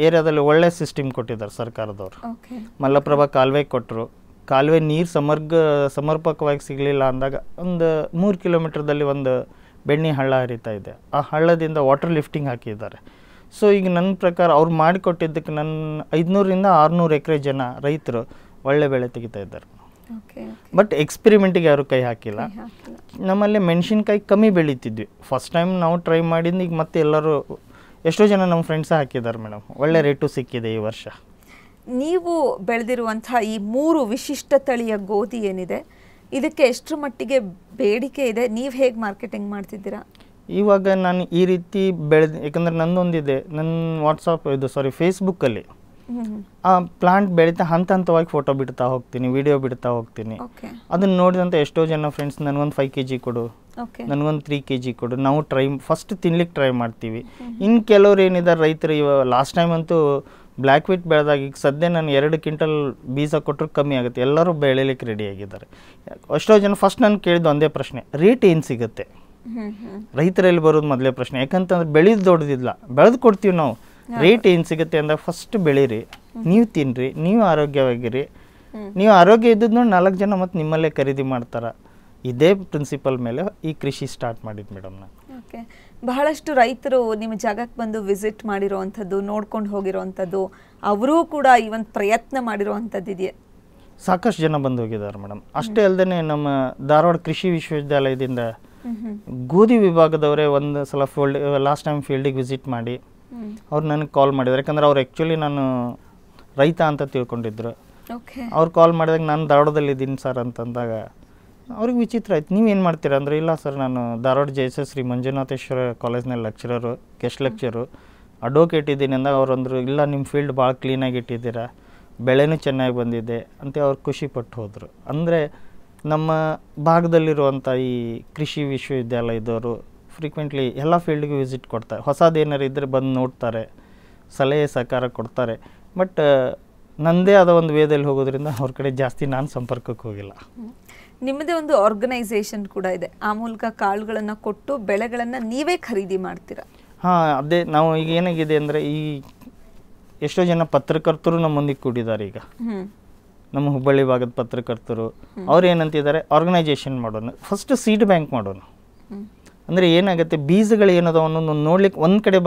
ಏರಿಯಾದಲ್ಲಿ ಒಳ್ಳೆ ಸಿಸ್ಟಮ್ ಕೊಟ್ಟಿದ್ದಾರೆ ಸರ್ಕಾರದವರು. ಓಕೆ. ಮಲ್ಲಪ್ರಭಾ ಕಾಲುವೆ ಕೊಟ್ಟರು. ಕಾಲುವೆ ನೀರು ಸಮರ್ಪಕವಾಗಿ ಸಿಗಲಿಲ್ಲ ಅಂದಾಗ ಒಂದು 3 ಕಿಲೋಮೀಟ್ರದಲ್ಲಿ ಒಂದು ಬೆಣ್ಣೆ ಹಳ್ಳ ಹರಿತಾ ಇದೆ. ಆ ಹಳ್ಳದಿಂದ ವಾಟರ್ ಲಿಫ್ಟಿಂಗ್ ಹಾಕಿದ್ದಾರೆ. ಸೊ ಈಗ ನನ್ನ ಪ್ರಕಾರ ಅವ್ರು ಮಾಡಿಕೊಟ್ಟಿದ್ದಕ್ಕೆ ನನ್ನ 500ರಿಂದ 600 ಎಕರೆ ಜನ ರೈತರು ಒಳ್ಳೆ ಬೆಳೆ ತೆಗಿತಾ ಇದ್ದಾರೆ. ಬಟ್ ಎಕ್ಸ್ಪೆರಿಮೆಂಟಿಗೆ ಯಾರು ಕೈ ಹಾಕಿಲ್ಲ. ನಮ್ಮಲ್ಲಿ ಮೆಣಸಿನ್ಕಾಯಿ ಕಮ್ಮಿ ಬೆಳೀತಿದ್ವಿ. ಫಸ್ಟ್ ಟೈಮ್ ನಾವು ಟ್ರೈ ಮಾಡಿದ್ದು, ಈಗ ಮತ್ತೆ ಎಲ್ಲರೂ ಎಷ್ಟೋ ಜನ ನಮ್ಮ ಫ್ರೆಂಡ್ಸೇ ಹಾಕಿದ್ದಾರೆ ಮೇಡಮ್. ಒಳ್ಳೆ ರೇಟು ಸಿಕ್ಕಿದೆ ಈ ವರ್ಷ. ನೀವು ಬೆಳೆದಿರುವಂತಹ ಈ 3 ವಿಶಿಷ್ಟ ತಳಿಯ ಗೋಧಿ ಏನಿದೆ, ಇದಕ್ಕೆ ಎಷ್ಟರ ಮಟ್ಟಿಗೆ ಬೇಡಿಕೆ ಇದೆ? ನೀವು ಹೇಗೆ ಮಾರ್ಕೆಟಿಂಗ್ ಮಾಡ್ತಿದ್ದೀರಾ? ಇವಾಗ ನಾನು ಈ ರೀತಿ ಯಾಕಂದರೆ ನನ್ನೊಂದಿದೆ, ನನ್ನ ಫೇಸ್ಬುಕ್ಕಲ್ಲಿ ಆ ಪ್ಲಾಂಟ್ ಬೆಳೀತಾ ಹಂತವಾಗಿ ಫೋಟೋ ಬಿಡ್ತಾ ಹೋಗ್ತೀನಿ, ವಿಡಿಯೋ ಬಿಡ್ತಾ ಹೋಗ್ತೀನಿ. ಅದನ್ನು ನೋಡಿದಂಥ ಎಷ್ಟೋ ಜನ ಫ್ರೆಂಡ್ಸ್ ನನಗೊಂದು 5 kg ಕೊಡು, ನನಗೊಂದು 3 kg ಕೊಡು, ನಾವು ಫಸ್ಟ್ ತಿನ್ಲಿಕ್ಕೆ ಟ್ರೈ ಮಾಡ್ತೀವಿ. ಇನ್ನು ಕೆಲವ್ರು ಏನಿದ್ದಾರೆ ರೈತರು, ಇವಾಗ ಲಾಸ್ಟ್ ಟೈಮ್ ಅಂತೂ ಬ್ಲ್ಯಾಕ್ ವೀಟ್ ಬೆಳೆದಾಗ ಈಗ ಸದ್ಯ ನಾನು 2 ಕ್ವಿಂಟಲ್ ಬೀಜ ಕೊಟ್ಟರು ಕಮ್ಮಿ ಆಗುತ್ತೆ. ಎಲ್ಲರೂ ಬೆಳೀಲಿಕ್ಕೆ ರೆಡಿ ಆಗಿದ್ದಾರೆ. ಎಷ್ಟೋ ಜನ ಫಸ್ಟ್ ನಾನು ಕೇಳಿದ್ದು ಒಂದೇ ಪ್ರಶ್ನೆ, ರೇಟ್ ಏನು ಸಿಗುತ್ತೆ? ರೈತರಲ್ಲಿ ಬರೋದು ಮೊದಲೇ ಪ್ರಶ್ನೆ. ಯಾಕಂತಂದ್ರೆ ಬೆಳೆದು ದೊಡ್ಡದಿಲ್ಲ, ಬೆಳೆದು ಕೊಡ್ತೀವಿ ನಾವು, ರೇಟ್ ಏನು ಸಿಗುತ್ತೆ ಅಂದಾಗ ಫಸ್ಟ್ ಬೆಳೀರಿ, ನೀವು ತಿನ್ನಿರಿ, ನೀವು ಆರೋಗ್ಯವಾಗಿರಿ. ನೀವು ಆರೋಗ್ಯ ಇದ್ದದ್ದು ನೋಡಿ 4 ಜನ ಮತ್ತು ನಿಮ್ಮಲ್ಲೇ ಖರೀದಿ ಮಾಡ್ತಾರೆ. ಇದೇ ಪ್ರಿನ್ಸಿಪಲ್ ಮೇಲೆ ಈ ಕೃಷಿ ಸ್ಟಾರ್ಟ್ ಮಾಡಿದ್ದು ಮೇಡಮ್ ನಾನು. ಓಕೆ. ಬಹಳಷ್ಟು ರೈತರು ನಿಮ್ಮ ಜಾಗಕ್ಕೆ ಬಂದು ವಿಸಿಟ್ ಮಾಡಿರೋವಂಥದ್ದು, ನೋಡ್ಕೊಂಡು ಹೋಗಿರೋವಂಥದ್ದು, ಅವರೂ ಕೂಡ ಈ ಒಂದು ಪ್ರಯತ್ನ ಮಾಡಿರೋವಂಥದ್ದು ಇದೆಯಾ? ಸಾಕಷ್ಟು ಜನ ಬಂದು ಹೋಗಿದ್ದಾರೆ ಮೇಡಮ್. ಅಷ್ಟೇ ಅಲ್ಲದೆ ನಮ್ಮ ಧಾರವಾಡ ಕೃಷಿ ವಿಶ್ವವಿದ್ಯಾಲಯದಿಂದ ಗೋಧಿ ವಿಭಾಗದವರೇ ಒಂದು ಸಲ ಲಾಸ್ಟ್ ಟೈಮ್ ಫೀಲ್ಡಿಗೆ ವಿಸಿಟ್ ಮಾಡಿ ಅವ್ರು ನನಗೆ ಕಾಲ್ ಮಾಡಿದ್ರು. ಯಾಕಂದ್ರೆ ಅವ್ರು ಆ್ಯಕ್ಚುಲಿ ನಾನು ರೈತ ಅಂತ ತಿಳ್ಕೊಂಡಿದ್ರು. ಅವ್ರು ಕಾಲ್ ಮಾಡಿದಾಗ ನಾನು ಧಾರವಾಡದಲ್ಲಿ ಇದ್ದೀನಿ ಸರ್ ಅಂತಂದಾಗ ಅವ್ರಿಗೆ ವಿಚಿತ್ರ ಆಯ್ತು. ನೀವೇನು ಮಾಡ್ತೀರಾ ಅಂದರೆ, ಇಲ್ಲ ಸರ್ ನಾನು ಧಾರವಾಡ JSS ಶ್ರೀ ಮಂಜುನಾಥೇಶ್ವರ ಕಾಲೇಜ್ನಲ್ಲಿ ಲೆಕ್ಚರರು, ಗೆಸ್ಟ್ ಲೆಕ್ಚರು, ಅಡ್ವೊಕೇಟ್ ಇದ್ದೀನಿ ಅಂದಾಗ ಅವ್ರು ಅಂದರು, ಇಲ್ಲ ನಿಮ್ಮ ಫೀಲ್ಡ್ ಭಾಳ ಕ್ಲೀನಾಗಿ ಇಟ್ಟಿದ್ದೀರಾ, ಬೆಳೆನೂ ಚೆನ್ನಾಗಿ ಬಂದಿದೆ ಅಂತ ಅವ್ರು ಖುಷಿಪಟ್ಟು ಹೋದರು. ಅಂದರೆ ನಮ್ಮ ಭಾಗದಲ್ಲಿರುವಂಥ ಈ ಕೃಷಿ ವಿಶ್ವವಿದ್ಯಾಲಯದವರು ಫ್ರೀಕ್ವೆಂಟ್ಲಿ ಎಲ್ಲ ಫೀಲ್ಡ್ಗೂ ವಿಸಿಟ್ ಕೊಡ್ತಾರೆ. ಹೊಸದೇನಾರು ಇದ್ದರೆ ಬಂದು ನೋಡ್ತಾರೆ, ಸಲಹೆ ಸಹಕಾರ ಕೊಡ್ತಾರೆ. ಬಟ್ ನನ್ನದೇ ಆದ ಒಂದು ವೇದಲ್ಲಿ ಹೋಗೋದ್ರಿಂದ ಅವ್ರ ಕಡೆ ಜಾಸ್ತಿ ನಾನು ಸಂಪರ್ಕಕ್ಕೆ ಹೋಗಿಲ್ಲ. ನಿಮ್ಮದೇ ಒಂದು ಆರ್ಗನೈಸೇಷನ್ ಕೂಡ ಇದೆ, ಆ ಮೂಲಕ ಕಾಳುಗಳನ್ನು ಕೊಟ್ಟು ಬೆಳೆಗಳನ್ನು ನೀವೇ ಖರೀದಿ ಮಾಡ್ತೀರಾ? ಹಾಂ, ಅದೇ ನಾವು ಈಗ ಏನಾಗಿದೆ ಅಂದರೆ, ಈ ಎಷ್ಟೋ ಜನ ಪತ್ರಕರ್ತರು ನಮ್ಮೊಂದಿಗೆ ಕೂಡಿದ್ದಾರೆ. ಈಗ ನಮ್ಮ ಹುಬ್ಬಳ್ಳಿ ಭಾಗದ ಪತ್ರಕರ್ತರು ಅವ್ರು ಏನಂತಿದ್ದಾರೆ, ಆರ್ಗನೈಸೇಷನ್ ಮಾಡೋಣ, ಫಸ್ಟ್ ಸೀಡ್ ಬ್ಯಾಂಕ್ ಮಾಡೋಣ. ಅಂದರೆ ಏನಾಗುತ್ತೆ, ಬೀಜಗಳು ಏನದ ಒಂದೊಂದು ನೋಡ್ಲಿಕ್ಕೆ ಒಂದು ಕಡೆ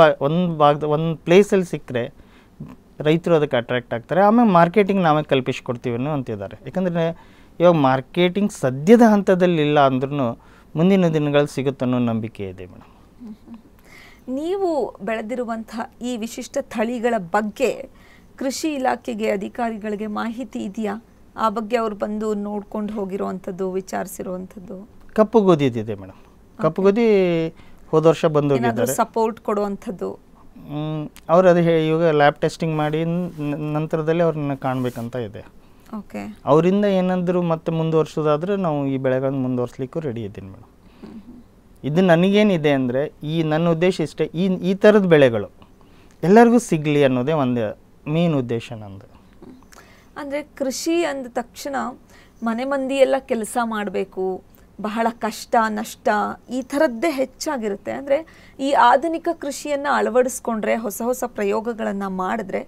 ಒಂದು ಪ್ಲೇಸಲ್ಲಿ ಸಿಕ್ಕರೆ ರೈತರು ಅದಕ್ಕೆ ಅಟ್ರಾಕ್ಟ್ ಆಗ್ತಾರೆ. ಆಮೇಲೆ ಮಾರ್ಕೆಟಿಂಗ್ ನಾವೇ ಕಲ್ಪಿಸ್ಕೊಡ್ತೀವಿ ಅನ್ನೋ ಅಂತಿದ್ದಾರೆ. ಯಾಕಂದರೆ ಇವಾಗ ಮಾರ್ಕೆಟಿಂಗ್ ಸದ್ಯದ ಹಂತದಲ್ಲಿ ಇಲ್ಲ ಅಂದ್ರೂ ಮುಂದಿನ ದಿನಗಳು ಸಿಗುತ್ತನ್ನೋ ನಂಬಿಕೆ ಇದೆ ಮೇಡಮ್. ನೀವು ಬೆಳೆದಿರುವಂಥ ಈ ವಿಶಿಷ್ಟ ತಳಿಗಳ ಬಗ್ಗೆ ಕೃಷಿ ಇಲಾಖೆಗೆ ಅಧಿಕಾರಿಗಳಿಗೆ ಮಾಹಿತಿ ಇದೆಯಾ? ಆ ಬಗ್ಗೆ ಅವ್ರು ಬಂದು ನೋಡ್ಕೊಂಡು ಹೋಗಿರುವಂಥದ್ದು, ವಿಚಾರಿಸಿರುವಂಥದ್ದು? ಕಪ್ಪು ಗೋಧಿ ಇದೆ ಮೇಡಮ್. ಕಪ್ಪು ಗೋಧಿ ಹೋದ ವರ್ಷ ಬಂದು ಹೋಗಿದ್ದಾರೆ. ಸಪೋರ್ಟ್ ಕೊಡುವಂಥದ್ದು ಅವ್ರು ಅದು ಇವಾಗ ಲ್ಯಾಬ್ ಟೆಸ್ಟಿಂಗ್ ಮಾಡಿ ನಂತರದಲ್ಲಿ ಅವ್ರನ್ನ ಕಾಣಬೇಕಂತ ಇದೆ. ಓಕೆ. ಅವರಿಂದ ಏನಾದರೂ ಮತ್ತೆ ಮುಂದುವರ್ಸೋದಾದರೆ ನಾವು ಈ ಬೆಳೆಗಳನ್ನು ಮುಂದುವರ್ಸ್ಲಿಕ್ಕೂ ರೆಡಿ ಇದ್ದೀನಿ ಮೇಡಮ್. ಇದು ನನಗೇನಿದೆ ಅಂದರೆ, ನನ್ನ ಉದ್ದೇಶ ಇಷ್ಟೇ, ಈ ಥರದ ಬೆಳೆಗಳು ಎಲ್ಲರಿಗೂ ಸಿಗಲಿ ಅನ್ನೋದೇ ಒಂದು ಮೇನ್ ಉದ್ದೇಶ ನಂದು. ಅಂದರೆ ಕೃಷಿ ಅಂದ ತಕ್ಷಣ ಮನೆ ಮಂದಿ ಎಲ್ಲ ಕೆಲಸ ಮಾಡಬೇಕು, ಬಹಳ ಕಷ್ಟ ನಷ್ಟ ಈ ಥರದ್ದೇ ಹೆಚ್ಚಾಗಿರುತ್ತೆ. ಅಂದರೆ ಈ ಆಧುನಿಕ ಕೃಷಿಯನ್ನು ಅಳವಡಿಸ್ಕೊಂಡ್ರೆ, ಹೊಸ ಹೊಸ ಪ್ರಯೋಗಗಳನ್ನು ಮಾಡಿದ್ರೆ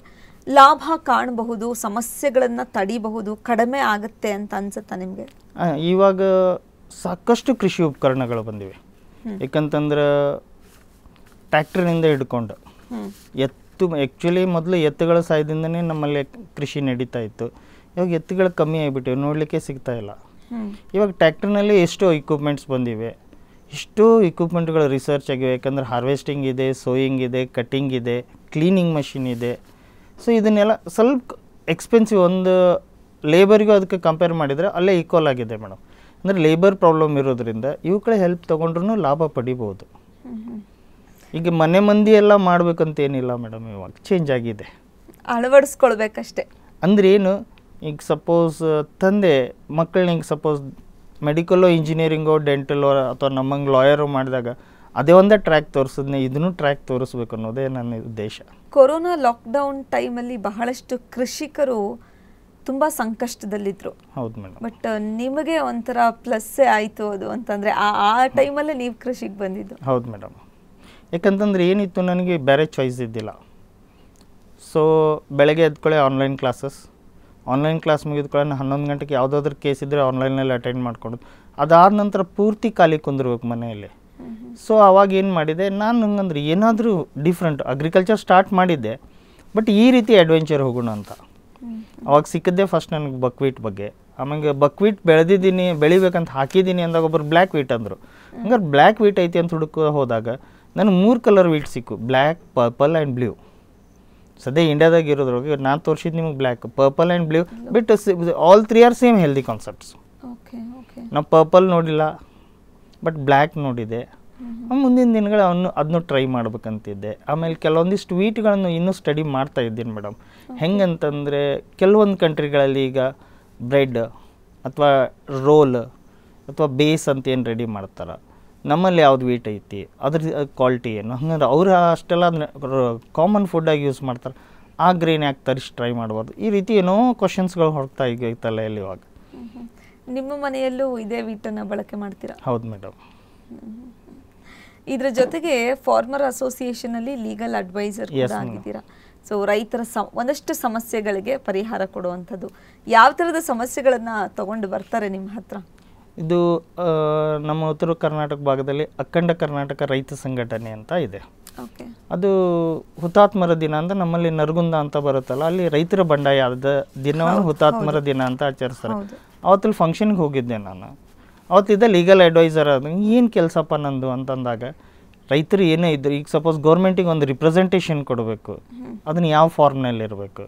ಲಾಭ ಕಾಣಬಹುದು, ಸಮಸ್ಯೆಗಳನ್ನು ತಡಿಬಹುದು, ಕಡಿಮೆ ಆಗುತ್ತೆ ಅಂತ ಅನ್ಸುತ್ತಾ ನಿಮಗೆ? ಇವಾಗ ಸಾಕಷ್ಟು ಕೃಷಿ ಉಪಕರಣಗಳು ಬಂದಿವೆ. ಯಾಕಂತಂದ್ರೆ ಟ್ರ್ಯಾಕ್ಟರ್ನಿಂದ ಹಿಡ್ಕೊಂಡು ಆ್ಯಕ್ಚುಲಿ ಮೊದಲು ಎತ್ತುಗಳ ಸಹಾಯದಿಂದನೇ ನಮ್ಮಲ್ಲಿ ಕೃಷಿ ನಡೀತಾ ಇತ್ತು. ಇವಾಗ ಎತ್ತುಗಳು ಕಮ್ಮಿ ಆಗಿಬಿಟ್ಟಿವೆ, ನೋಡಲಿಕ್ಕೆ ಸಿಗ್ತಾ ಇಲ್ಲ. ಇವಾಗ ಟ್ರ್ಯಾಕ್ಟರ್ನಲ್ಲಿ ಎಷ್ಟೋ ಇಕ್ವಿಪ್ಮೆಂಟ್ಸ್ ಬಂದಿವೆ, ಎಷ್ಟೋ ಇಕ್ವಿಪ್ಮೆಂಟ್ಗಳು ರಿಸರ್ಚ್ ಆಗಿವೆ. ಯಾಕಂದರೆ ಹಾರ್ವೆಸ್ಟಿಂಗ್ ಇದೆ, ಸೋಯಿಂಗ್ ಇದೆ, ಕಟ್ಟಿಂಗ್ ಇದೆ, ಕ್ಲೀನಿಂಗ್ ಮಷಿನ್ ಇದೆ. ಸೊ ಇದನ್ನೆಲ್ಲ ಸ್ವಲ್ಪ ಎಕ್ಸ್ಪೆನ್ಸಿವ್, ಒಂದು ಲೇಬರಿಗೂ ಅದಕ್ಕೆ ಕಂಪೇರ್ ಮಾಡಿದರೆ ಅಲ್ಲೇ ಈಕ್ವಲ್ ಆಗಿದೆ ಮೇಡಮ್. ಅಂದರೆ ಲೇಬರ್ ಪ್ರಾಬ್ಲಮ್ ಇರೋದ್ರಿಂದ ಇವುಗಳ ಹೆಲ್ಪ್ ತೊಗೊಂಡ್ರೂ ಲಾಭ ಪಡಿಬೋದು. ಈಗ ಮನೆ ಮಂದಿ ಎಲ್ಲ ಮಾಡಬೇಕಂತೇನಿಲ್ಲ ಮೇಡಮ್, ಇವಾಗ ಚೇಂಜ್ ಆಗಿದೆ, ಅಳವಡಿಸ್ಕೊಳ್ಬೇಕಷ್ಟೆ. ಅಂದರೆ ಏನು, ಈಗ ಸಪೋಸ್ ತಂದೆ ಮಕ್ಕಳನ್ನ ಈಗ ಸಪೋಸ್ ಮೆಡಿಕಲ್ಲೋ ಇಂಜಿನಿಯರಿಂಗೋ ಡೆಂಟಲ್ಲೋ ಅಥವಾ ನಮ್ಮಂಗೆ ಲಾಯರು ಮಾಡಿದಾಗ ಅದೇ ಒಂದೇ ಟ್ರ್ಯಾಕ್ ತೋರಿಸಿದ್ನೆ ಇದನ್ನು ಟ್ರ್ಯಾಕ್ ತೋರಿಸ್ಬೇಕು ಅನ್ನೋದೇ ನನ್ನ ಉದ್ದೇಶ. ಕೊರೋನಾ ಲಾಕ್ಡೌನ್ ಟೈಮಲ್ಲಿ ಬಹಳಷ್ಟು ಕೃಷಿಕರು ತುಂಬ ಸಂಕಷ್ಟದಲ್ಲಿದ್ದರು. ಹೌದು ಮೇಡಮ್. ಬಟ್ ನಿಮಗೆ ಒಂಥರ ಪ್ಲಸ್ಸೇ ಆಯಿತು ಅದು ಅಂತಂದರೆ ಆ ಟೈಮಲ್ಲೇ ನೀವು ಕೃಷಿಗೆ ಬಂದಿದ್ದು. ಹೌದು ಮೇಡಮ್. ಯಾಕಂತಂದ್ರೆ ಏನಿತ್ತು, ನನಗೆ ಬೇರೆ ಚಾಯ್ಸ್ ಇದ್ದಿಲ್ಲ. ಸೊ ಬೆಳಗ್ಗೆ ಎದ್ಕೊಳ್ಳೆ ಆನ್ಲೈನ್ ಕ್ಲಾಸ್ ಮುಗಿದ್ಕೊಳ್ಳೆ 11 ಗಂಟೆಗೆ ಯಾವುದಾದ್ರೂ ಕೇಸ್ ಇದ್ದರೆ ಆನ್ಲೈನಲ್ಲಿ ಅಟೆಂಡ್ ಮಾಡ್ಕೊಂಡು ಅದಾದ ನಂತರ ಪೂರ್ತಿ ಖಾಲಿ ಕುಂದಿರ್ಬೇಕು ಮನೆಯಲ್ಲಿ. ಸೊ ಅವಾಗ ಏನು ಮಾಡಿದೆ ನಾನು, ಹಂಗಂದ್ರೆ ಏನಾದರೂ ಡಿಫ್ರೆಂಟ್ ಅಗ್ರಿಕಲ್ಚರ್ ಸ್ಟಾರ್ಟ್ ಮಾಡಿದ್ದೆ, ಬಟ್ ಈ ರೀತಿ ಅಡ್ವೆಂಚರ್ ಹೋಗೋಣ ಅಂತ. ಅವಾಗ ಸಿಕ್ಕಿದ್ದೆ ಫಸ್ಟ್ ನನಗೆ ಬಕ್ವೀಟ್ ಬಗ್ಗೆ. ಆಮೇಲೆ ಬಕ್ವೀಟ್ ಬೆಳಿಬೇಕಂತ ಹಾಕಿದ್ದೀನಿ ಅಂದಾಗ ಒಬ್ಬರು ಬ್ಲ್ಯಾಕ್ ವೀಟ್ ಅಂದರು. ಹಂಗಾರೆ ಬ್ಲ್ಯಾಕ್ ವೀಟ್ ಐತಿ ಅಂತ ಹುಡುಕ ಹೋದಾಗ ನನಗೆ 3 ಕಲರ್ ವೀಟ್ ಸಿಕ್ಕು, ಬ್ಲ್ಯಾಕ್, ಪರ್ಪಲ್ ಆ್ಯಂಡ್ ಬ್ಲೂ. ಸದ್ಯ ಇಂಡಿಯಾದಾಗ ಇರೋದ್ರೊಳಗೆ ನಾನು ತೋರಿಸಿದ್ದು ನಿಮಗೆ black, purple and blue, but all 3 are same healthy concepts. ನಾವು ಪರ್ಪಲ್ ನೋಡಿಲ್ಲ, ಬಟ್ ಬ್ಲ್ಯಾಕ್ ನೋಡಿದೆ. ಮುಂದಿನ ದಿನಗಳು ಅದನ್ನು ಟ್ರೈ ಮಾಡ್ಬೇಕಂತಿದ್ದೆ. ಆಮೇಲೆ ಕೆಲವೊಂದಿಷ್ಟು ವೀಟ್ಗಳನ್ನು ಇನ್ನೂ ಸ್ಟಡಿ ಮಾಡ್ತಾ ಇದ್ದೀನಿ ಮೇಡಮ್. ಹೆಂಗಂತಂದರೆ ಕೆಲವೊಂದು ಕಂಟ್ರಿಗಳಲ್ಲಿ ಈಗ ಬ್ರೆಡ್ ಅಥವಾ ರೋಲ್ ಅಥವಾ ಬೇಸ್ ಅಂತ ಏನು ರೆಡಿ ಮಾಡ್ತಾರೆ, ನಮ್ಮಲ್ಲಿ ಯಾವ್ದು ವೀಟ್ ಐತಿ, ಅದ್ರ ಕ್ವಾಲಿಟಿ ಏನು, ಹಂಗಂದ್ರೆ ಅವ್ರು ಅಷ್ಟೆಲ್ಲ ಕಾಮನ್ ಫುಡ್ಡಾಗಿ ಯೂಸ್ ಮಾಡ್ತಾರೆ, ಆ ಗ್ರೇನ್ ಯಾಕೆ ತರಿಸಿ ಟ್ರೈ ಮಾಡ್ಬಾರ್ದು? ಈ ರೀತಿ ಏನೋ ಕ್ವಶನ್ಸ್ಗಳು ಹೊರಡ್ತಾ ಈಗ ತಲೆಯಲ್ಲಿ ಇವಾಗ. ನಿಮ್ಮ ಮನೆಯಲ್ಲೂ ಇದೇ ವೀಟನ್ನು ಬಳಕೆ ಮಾಡ್ತೀರಾ? ಹೌದು ಮೇಡಮ್. ಇದರ ಜೊತೆಗೆ ಫಾರ್ಮರ್ ಅಸೋಸಿಯೇಷನ್ ಅಲ್ಲಿ ಲೀಗಲ್ ಅಡ್ವೈಸರ್ ಕೂಡ ಆಗಿದ್ದೀರಾ. ಸೊ ರೈತರ ಒಂದಷ್ಟು ಸಮಸ್ಯೆಗಳಿಗೆ ಪರಿಹಾರ ಕೊಡುವಂಥದ್ದು. ಯಾವ ಥರದ ಸಮಸ್ಯೆಗಳನ್ನು ತಗೊಂಡು ಬರ್ತಾರೆ ನಿಮ್ಮ ಹತ್ರ? ಇದು ನಮ್ಮ ಉತ್ತರ ಕರ್ನಾಟಕ ಭಾಗದಲ್ಲಿ ಅಖಂಡ ಕರ್ನಾಟಕ ರೈತ ಸಂಘಟನೆ ಅಂತ ಇದೆ. ಅದು ಹುತಾತ್ಮರ ದಿನ ಅಂತ ನಮ್ಮಲ್ಲಿ ನರಗುಂದ ಅಂತ ಬರುತ್ತಲ್ಲ, ಅಲ್ಲಿ ರೈತರ ಬಂಡಾಯ ಆದ ದಿನವನ್ನು ಹುತಾತ್ಮರ ದಿನ ಅಂತ ಆಚರಿಸ್ತಾರೆ. ಅವತ್ತಲ್ಲಿ ಫಂಕ್ಷನ್ಗೆ ಹೋಗಿದ್ದೆ ನಾನು. ಅವತ್ತಿದ್ದ ಲೀಗಲ್ ಅಡ್ವೈಸರ್ ಅದು ಏನು ಕೆಲಸಪ್ಪ ನಂದು ಅಂತಂದಾಗ, ರೈತರು ಏನೇ ಇದ್ರು, ಈಗ ಸಪೋಸ್ ಗೌರ್ಮೆಂಟಿಗೆ ಒಂದು ರಿಪ್ರೆಸೆಂಟೇಷನ್ ಕೊಡಬೇಕು, ಅದನ್ನು ಯಾವ ಫಾರ್ಮ್ನಲ್ಲಿ ಇರಬೇಕು,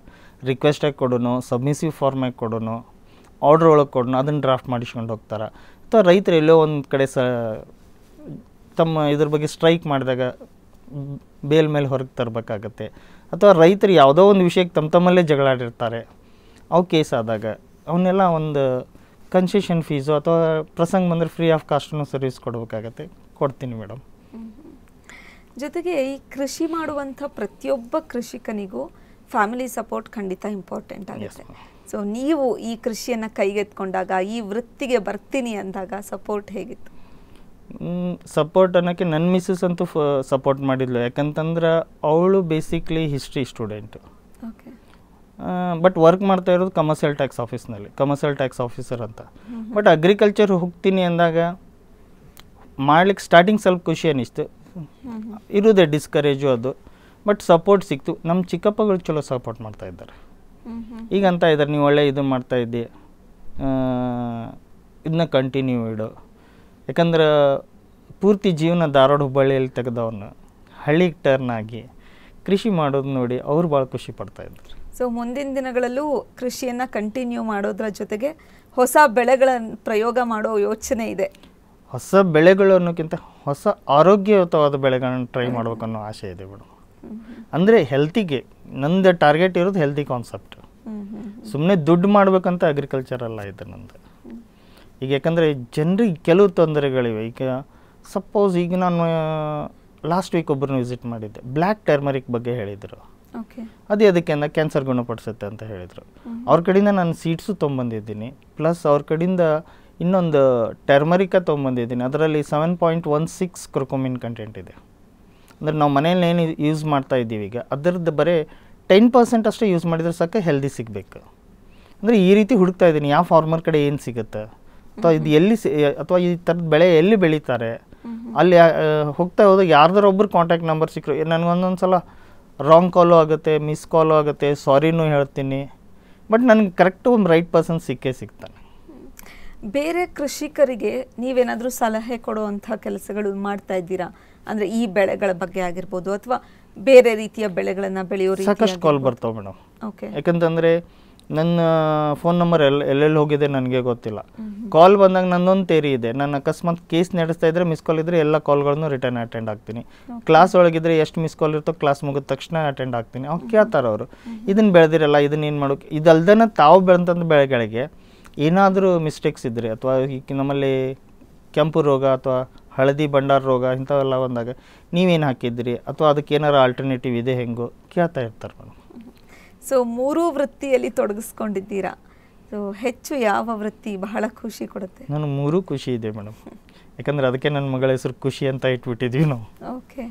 ರಿಕ್ವೆಸ್ಟಾಗಿ ಕೊಡೋನು, ಸಬ್ಮಿಸಿವ್ ಫಾರ್ಮಾಗಿ ಕೊಡೋನು, ಆರ್ಡ್ರ್ ಒಳಗೆ ಕೊಡೋನು, ಅದನ್ನು ಡ್ರಾಫ್ಟ್ ಮಾಡಿಸ್ಕೊಂಡು ಹೋಗ್ತಾರೆ. ಅಥವಾ ರೈತರು ಎಲ್ಲೋ ಒಂದು ಕಡೆ ತಮ್ಮ ಇದ್ರ ಬಗ್ಗೆ ಸ್ಟ್ರೈಕ್ ಮಾಡಿದಾಗ ಬೇಲ್ ಮೇಲೆ ಹೊರಗೆ ತರಬೇಕಾಗತ್ತೆ. ಅಥವಾ ರೈತರು ಯಾವುದೋ ಒಂದು ವಿಷಯಕ್ಕೆ ತಮ್ಮಲ್ಲೇ ಜಗಳಾಡಿರ್ತಾರೆ, ಅವು ಕೇಸ್ ಆದಾಗ ಅವನ್ನೆಲ್ಲ ಒಂದು ಕನ್ಸೆಷನ್ ಫೀಸು ಅಥವಾ ಪ್ರಸಂಗ ಬಂದರೆ ಫ್ರೀ ಆಫ್ ಕಾಸ್ಟನ್ನು ಸರ್ವಿಸ್ ಕೊಡಬೇಕಾಗತ್ತೆ, ಕೊಡ್ತೀನಿ ಮೇಡಮ್. ಜೊತೆಗೆ ಈ ಕೃಷಿ ಮಾಡುವಂಥ ಪ್ರತಿಯೊಬ್ಬ ಕೃಷಿಕನಿಗೂ ಫ್ಯಾಮಿಲಿ ಸಪೋರ್ಟ್ ಖಂಡಿತ ಇಂಪಾರ್ಟೆಂಟ್ ಆಗುತ್ತೆ. ಸೊ ನೀವು ಈ ಕೃಷಿಯನ್ನು ಕೈಗೆತ್ಕೊಂಡಾಗ, ಈ ವೃತ್ತಿಗೆ ಬರ್ತೀನಿ ಅಂದಾಗ ಸಪೋರ್ಟ್ ಹೇಗಿತ್ತು? ಸಪೋರ್ಟ್ ಅನ್ನೋಕ್ಕೆ ನನ್ನ ಮಿಸ್ಸಸ್ ಅಂತೂ ಸಪೋರ್ಟ್ ಮಾಡಿದ್ಲು. ಯಾಕಂತಂದ್ರೆ ಅವಳು basically history student, but work ಮಾಡ್ತಾ ಇರೋದು ಕಮರ್ಷಿಯಲ್ ಟ್ಯಾಕ್ಸ್ ಆಫೀಸ್ನಲ್ಲಿ, ಕಮರ್ಷಿಯಲ್ ಟ್ಯಾಕ್ಸ್ ಆಫೀಸರ್ ಅಂತ. ಬಟ್ ಅಗ್ರಿಕಲ್ಚರ್ ಹೋಗ್ತೀನಿ ಅಂದಾಗ ಮಾಡ್ಲಿಕ್ಕೆ ಸ್ಟಾರ್ಟಿಂಗ್ ಸ್ವಲ್ಪ ಖುಷಿ ಅನ್ನಿಸ್ತು, ಇರೋದೇ ಡಿಸ್ಕರೇಜು ಅದು. ಬಟ್ ಸಪೋರ್ಟ್ ಸಿಕ್ತು. ನಮ್ಮ ಚಿಕ್ಕಪ್ಪಗಳು ಚಲೋ ಸಪೋರ್ಟ್ ಮಾಡ್ತಾ ಇದ್ದಾರೆ. ಈಗ ಅಂತ ಇದ್ದಾರೆ, ನೀವು ಒಳ್ಳೆ ಇದು ಮಾಡ್ತಾಯಿದ್ದಿ, ಇದನ್ನ ಕಂಟಿನ್ಯೂ ಇಡು. ಯಾಕಂದ್ರೆ ಪೂರ್ತಿ ಜೀವನ ಧಾರವಾಡ ಹುಬ್ಬಳ್ಳಿಯಲ್ಲಿ ತೆಗೆದವ್ರನ್ನ ಹಳ್ಳಿಗೆ ಟರ್ನ್ ಆಗಿ ಕೃಷಿ ಮಾಡೋದು ನೋಡಿ ಅವ್ರು ಭಾಳ ಖುಷಿ ಪಡ್ತಾ ಇದ್ದಾರೆ. ಸೊ ಮುಂದಿನ ದಿನಗಳಲ್ಲೂ ಕೃಷಿಯನ್ನು ಕಂಟಿನ್ಯೂ ಮಾಡೋದ್ರ ಜೊತೆಗೆ ಹೊಸ ಬೆಳೆಗಳನ್ನು ಪ್ರಯೋಗ ಮಾಡೋ ಯೋಚನೆ ಇದೆ. ಹೊಸ ಬೆಳೆಗಳು ಅನ್ನೋಕ್ಕಿಂತ ಹೊಸ ಆರೋಗ್ಯಯುತವಾದ ಬೆಳೆಗಳನ್ನು ಟ್ರೈ ಮಾಡ್ಬೇಕನ್ನೋ ಆಸೆ ಇದೆ ಮೇಡಮ್. ಅಂದರೆ ಹೆಲ್ತಿಗೆ ನಂದು ಟಾರ್ಗೆಟ್ ಇರೋದು ಹೆಲ್ತಿ ಕಾನ್ಸೆಪ್ಟ್. ಸುಮ್ಮನೆ ದುಡ್ಡು ಮಾಡ್ಬೇಕಂತ ಅಗ್ರಿಕಲ್ಚರ್ ಅಲ್ಲ ಇದು ನಂದು. ಈಗ ಯಾಕಂದರೆ ಜನರಿಗೆ ಕೆಲವು ತೊಂದರೆಗಳಿವೆ. ಈಗ ಸಪೋಸ್ ಈಗ ನಾನು ಲಾಸ್ಟ್ ವೀಕ್ ಒಬ್ಬರನ್ನ ವಿಸಿಟ್ ಮಾಡಿದ್ದೆ, ಬ್ಲ್ಯಾಕ್ ಟರ್ಮರಿಕ್ ಬಗ್ಗೆ ಹೇಳಿದರು. ಅದೇ ಅದಕ್ಕೆ ಕ್ಯಾನ್ಸರ್ ಗುಣಪಡಿಸುತ್ತೆ ಅಂತ ಹೇಳಿದರು. ಅವ್ರ ಕಡೆಯಿಂದ ನಾನು ಸೀಡ್ಸು ತೊಗೊಂಬಂದಿದ್ದೀನಿ, ಪ್ಲಸ್ ಅವ್ರ ಕಡೆಯಿಂದ ಇನ್ನೊಂದು ಟರ್ಮರಿಕ ತೊಗೊಂಬಂದಿದ್ದೀನಿ. ಅದರಲ್ಲಿ 7.16 ಕ್ರೊಕೊಮಿನ್ ಕಂಟೆಂಟ್ ಇದೆ. ಅಂದರೆ ನಾವು ಮನೆಯಲ್ಲಿ ಏನು ಯೂಸ್ ಮಾಡ್ತಾ ಇದ್ದೀವಿ ಈಗ ಅದರದ್ದು ಬರೀ 10% ಅಷ್ಟೇ ಯೂಸ್ ಮಾಡಿದರೆ ಸಾಕು ಹೆಲ್ದಿ ಸಿಗಬೇಕು. ಅಂದರೆ ಈ ರೀತಿ ಹುಡುಕ್ತಾ ಇದ್ದೀನಿ, ಯಾವ ಫಾರ್ಮರ್ ಕಡೆ ಏನು ಸಿಗುತ್ತೆ, ಅಥವಾ ಇದು ಎಲ್ಲಿ ಅಥವಾ ಈ ಥರದ ಬೆಳೆ ಎಲ್ಲಿ ಬೆಳೀತಾರೆ, ಅಲ್ಲಿ ಹೋಗ್ತಾ ಹೋದಾಗ ಯಾರ್ದಾರು ಒಬ್ಬರು ಕಾಂಟ್ಯಾಕ್ಟ್ ನಂಬರ್ ಸಿಕ್ಕರು ನನಗೊಂದೊಂದು ಸಲ ರಾಂಗ್ ಕಾಲು ಆಗುತ್ತೆ, ಮಿಸ್ ಕಾಲು ಆಗುತ್ತೆ, ಸಾರಿನೂ ಹೇಳ್ತೀನಿ, ಬಟ್ ನನಗೆ ಕರೆಕ್ಟ್ ಒಂದು ರೈಟ್ ಪರ್ಸನ್ ಸಿಕ್ಕೇ ಸಿಗ್ತಾನೆ. ಬೇರೆ ಕೃಷಿಕರಿಗೆ ನೀವೇನಾದರೂ ಸಲಹೆ ಕೊಡುವಂಥ ಕೆಲಸಗಳು ಮಾಡ್ತಾ ಇದ್ದೀರಾ? ಅಂದರೆ ಈ ಬೆಳೆಗಳ ಬಗ್ಗೆ ಆಗಿರ್ಬೋದು ಅಥವಾ ಬೇರೆ ರೀತಿಯ ಬೆಳೆಗಳನ್ನು ಬೆಳೆಯೋ ರೀತಿ ಸಾಕಷ್ಟು ಕಾಲ್ ಬರ್ತಾವೆ ಮೇಡಮ್. ಯಾಕಂತಂದರೆ ನನ್ನ ಫೋನ್ ನಂಬರ್ ಎಲ್ಲೆಲ್ಲಿ ಹೋಗಿದೆ ನನಗೆ ಗೊತ್ತಿಲ್ಲ. ಕಾಲ್ ಬಂದಾಗ ನನ್ನೊಂದು ತೇರಿ ಇದೆ, ನಾನು ಅಕಸ್ಮಾತ್ ಕೇಸ್ ನಡೆಸ್ತಾ ಇದ್ದರೆ ಮಿಸ್ ಕಾಲ್ ಇದ್ದರೆ ಎಲ್ಲ ಕಾಲ್ಗಳನ್ನು ರಿಟರ್ನ್ ಅಟೆಂಡ್ ಆಗ್ತೀನಿ. ಕ್ಲಾಸ್ ಒಳಗಿದ್ರೆ ಎಷ್ಟು ಮಿಸ್ ಕಾಲ್ ಇರ್ತೋ ಕ್ಲಾಸ್ ಮುಗಿದ ತಕ್ಷಣ ಅಟೆಂಡ್ ಆಗ್ತೀನಿ. ಅವ್ರು ಕೇಳ್ತಾರೆ ಅವರು, ಇದನ್ನು ಬೆಳೆದಿರಲ್ಲ, ಇದನ್ನ ಏನು ಮಾಡೋಕೆ. ಇದಲ್ದನ ತಾವು ಬೆಳೆದಂಥ ಬೆಳೆಗಳಿಗೆ ಏನಾದರೂ ಮಿಸ್ಟೇಕ್ಸ್ ಇದ್ದರೆ, ಅಥವಾ ಈಗ ನಮ್ಮಲ್ಲಿ ಕೆಂಪು ರೋಗ ಅಥವಾ ಹಳದಿ ಭಂಡಾರ ರೋಗ ಇಂಥವೆಲ್ಲ ಬಂದಾಗ ನೀವೇನು ಹಾಕಿದ್ರಿ ಅಥವಾ ಅದಕ್ಕೆ ಏನಾರು ಆಲ್ಟರ್ನೇಟಿವ್ ಇದೆ ಹೆಂಗೋ ಕೇಳ್ತಾ ಇರ್ತಾರೆ ಮೇಡಮ್. ಸೊ ಮೂರೂ ವೃತ್ತಿಯಲ್ಲಿ ತೊಡಗಿಸ್ಕೊಂಡಿದ್ದೀರಾ. ಸೊ ಹೆಚ್ಚು ಯಾವ ವೃತ್ತಿ ಬಹಳ ಖುಷಿ ಕೊಡುತ್ತೆ? ನಾನು ಮೂರೂ ಖುಷಿ ಇದೆ ಮೇಡಮ್. ಯಾಕಂದರೆ ಅದಕ್ಕೆ ನನ್ನ ಮಗಳ ಹೆಸರು ಖುಷಿ ಅಂತ ಇಟ್ಬಿಟ್ಟಿದ್ವಿ ನಾವು. ಓಕೆ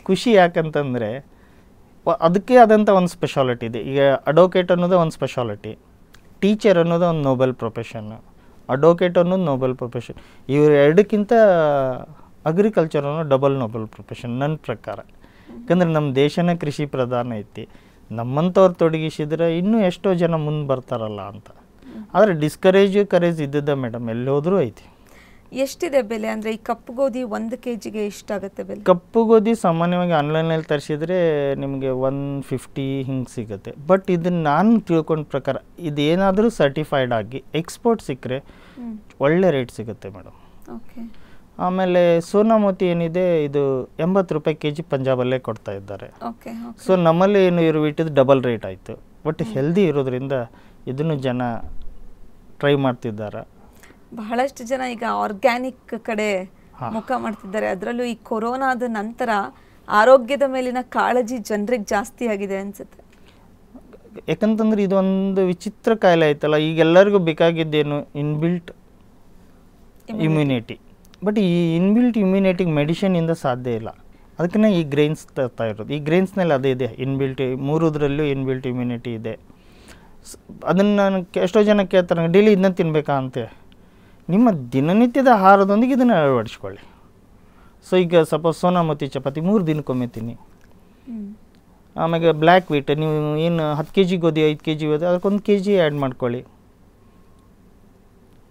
ಖುಷಿ ಯಾಕಂತಂದರೆ ಅದಕ್ಕೆ ಆದಂಥ ಒಂದು ಸ್ಪೆಷಾಲಿಟಿ ಇದೆ. ಈಗ ಅಡ್ವೊಕೇಟ್ ಅನ್ನೋದು ಒಂದು ಸ್ಪೆಷಾಲಿಟಿ, ಟೀಚರ್ ಅನ್ನೋದು ಒಂದು ನೋಬೆಲ್ ಪ್ರೊಫೆಷನ್ನು, ಅಡ್ವೊಕೇಟ್ ಅನ್ನೋದು ನೋಬೆಲ್ ಪ್ರೊಫೆಷನ್. ಇವರು ಎರಡಕ್ಕಿಂತ ಅಗ್ರಿಕಲ್ಚರ್ ಅನ್ನೋ ಡಬಲ್ ನೋಬೆಲ್ ಪ್ರೊಫೆಷನ್ ನನ್ನ ಪ್ರಕಾರ. ಯಾಕಂದರೆ ನಮ್ಮ ದೇಶನೇ ಕೃಷಿ ಪ್ರಧಾನ ಐತಿ. ನಮ್ಮಂಥವ್ರು ತೊಡಗಿಸಿದ್ರೆ ಇನ್ನೂ ಎಷ್ಟೋ ಜನ ಮುಂದೆ ಬರ್ತಾರಲ್ಲ ಅಂತ. ಆದರೆ ಕರೇಜ್ ಇದ್ದದ್ದ ಮೇಡಮ್, ಎಲ್ಲೋದ್ರೂ ಐತಿ. ಎಷ್ಟಿದೆ ಬೆಲೆ? ಅಂದರೆ ಈ ಕಪ್ಪು ಗೋಧಿ 1 kg ಎಷ್ಟಾಗುತ್ತೆ ಬೆಲೆ? ಕಪ್ಪು ಗೋಧಿ ಸಾಮಾನ್ಯವಾಗಿ ಆನ್ಲೈನಲ್ಲಿ ತರಿಸಿದ್ರೆ ನಿಮಗೆ 150 ಹಿಂಗೆ ಸಿಗುತ್ತೆ. ಬಟ್ ಇದನ್ನು ನಾನು ತಿಳ್ಕೊಂಡ ಪ್ರಕಾರ ಇದೇನಾದರೂ ಸರ್ಟಿಫೈಡ್ ಆಗಿ ಎಕ್ಸ್ಪೋರ್ಟ್ ಸಿಕ್ಕರೆ ಒಳ್ಳೆ ರೇಟ್ ಸಿಗುತ್ತೆ ಮೇಡಮ್. ಓಕೆ. ಆಮೇಲೆ ಸೋನಾಮೋತಿ ಏನಿದೆ ಇದು 80 ರೂಪಾಯಿ kg ಪಂಜಾಬಲ್ಲೇ ಕೊಡ್ತಾ ಇದ್ದಾರೆ. ಸೊ ನಮ್ಮಲ್ಲಿ ಏನು ಇಟ್ಟಿದ್ದು ಡಬಲ್ ರೇಟ್ ಆಯಿತು. ಬಟ್ ಹೆಲ್ದಿ ಇರೋದ್ರಿಂದ ಇದನ್ನು ಜನ ಟ್ರೈ ಮಾಡ್ತಿದ್ದಾರೆ. ಬಹಳಷ್ಟು ಜನ ಈಗ ಆರ್ಗ್ಯಾನಿಕ್ ಕಡೆ ಮುಖ ಮಾಡ್ತಿದ್ದಾರೆ. ಅದರಲ್ಲೂ ಈ ಕೊರೋನಾದ ನಂತರ ಆರೋಗ್ಯದ ಮೇಲಿನ ಕಾಳಜಿ ಜನರಿಗೆ ಜಾಸ್ತಿ ಆಗಿದೆ ಅನ್ಸುತ್ತೆ. ಯಾಕಂತಂದ್ರೆ ಇದೊಂದು ವಿಚಿತ್ರ ಕಾಯಿಲೆ ಆಯ್ತಲ್ಲ. ಈಗ ಎಲ್ಲರಿಗೂ ಬೇಕಾಗಿದ್ದೇನು ಇನ್ಬಿಲ್ಟ್ ಇಮ್ಯುನಿಟಿ. ಬಟ್ ಈ ಇನ್ಬಿಲ್ಟ್ ಇಮ್ಯುನಿಟಿಗೆ ಮೆಡಿಸಿನಿಂದ ಸಾಧ್ಯ ಇಲ್ಲ. ಅದಕ್ಕೆ ಈ ಗ್ರೈನ್ಸ್ ತರ್ತಾ ಇರೋದು. ಈ ಗ್ರೈನ್ಸ್ನಲ್ಲಿ ಅದೇ ಇದೆ, ಇನ್ಬಿಲ್ಟ್ 3 ಇನ್ಬಿಲ್ಟ್ ಇಮ್ಯುನಿಟಿ ಇದೆ. ಅದನ್ನು ನಾನು ಎಷ್ಟೋ ಜನ ಕೇಳ್ತಾರೆ ಡೈಲಿ ಇದನ್ನ ತಿನ್ನಬೇಕಾ ಅಂತೆ. ನಿಮ್ಮ ದಿನನಿತ್ಯದ ಆಹಾರದೊಂದಿಗೆ ಇದನ್ನು ಅಳವಡಿಸ್ಕೊಳ್ಳಿ. ಸೊ ಈಗ ಸಪೋಸ್ ಸೋನಾಮತಿ ಚಪಾತಿ 3 ದಿನಕ್ಕೊಮ್ಮೆ ತಿನ್ನಿ. ಆಮೇಲೆ ಬ್ಲ್ಯಾಕ್ ವೀಟ್ ನೀವು ಏನು 10 kg ಗೋಧಿ 5 kg ಗೋಧಿ ಅದಕ್ಕೊಂದು kg ಆ್ಯಡ್ ಮಾಡ್ಕೊಳ್ಳಿ.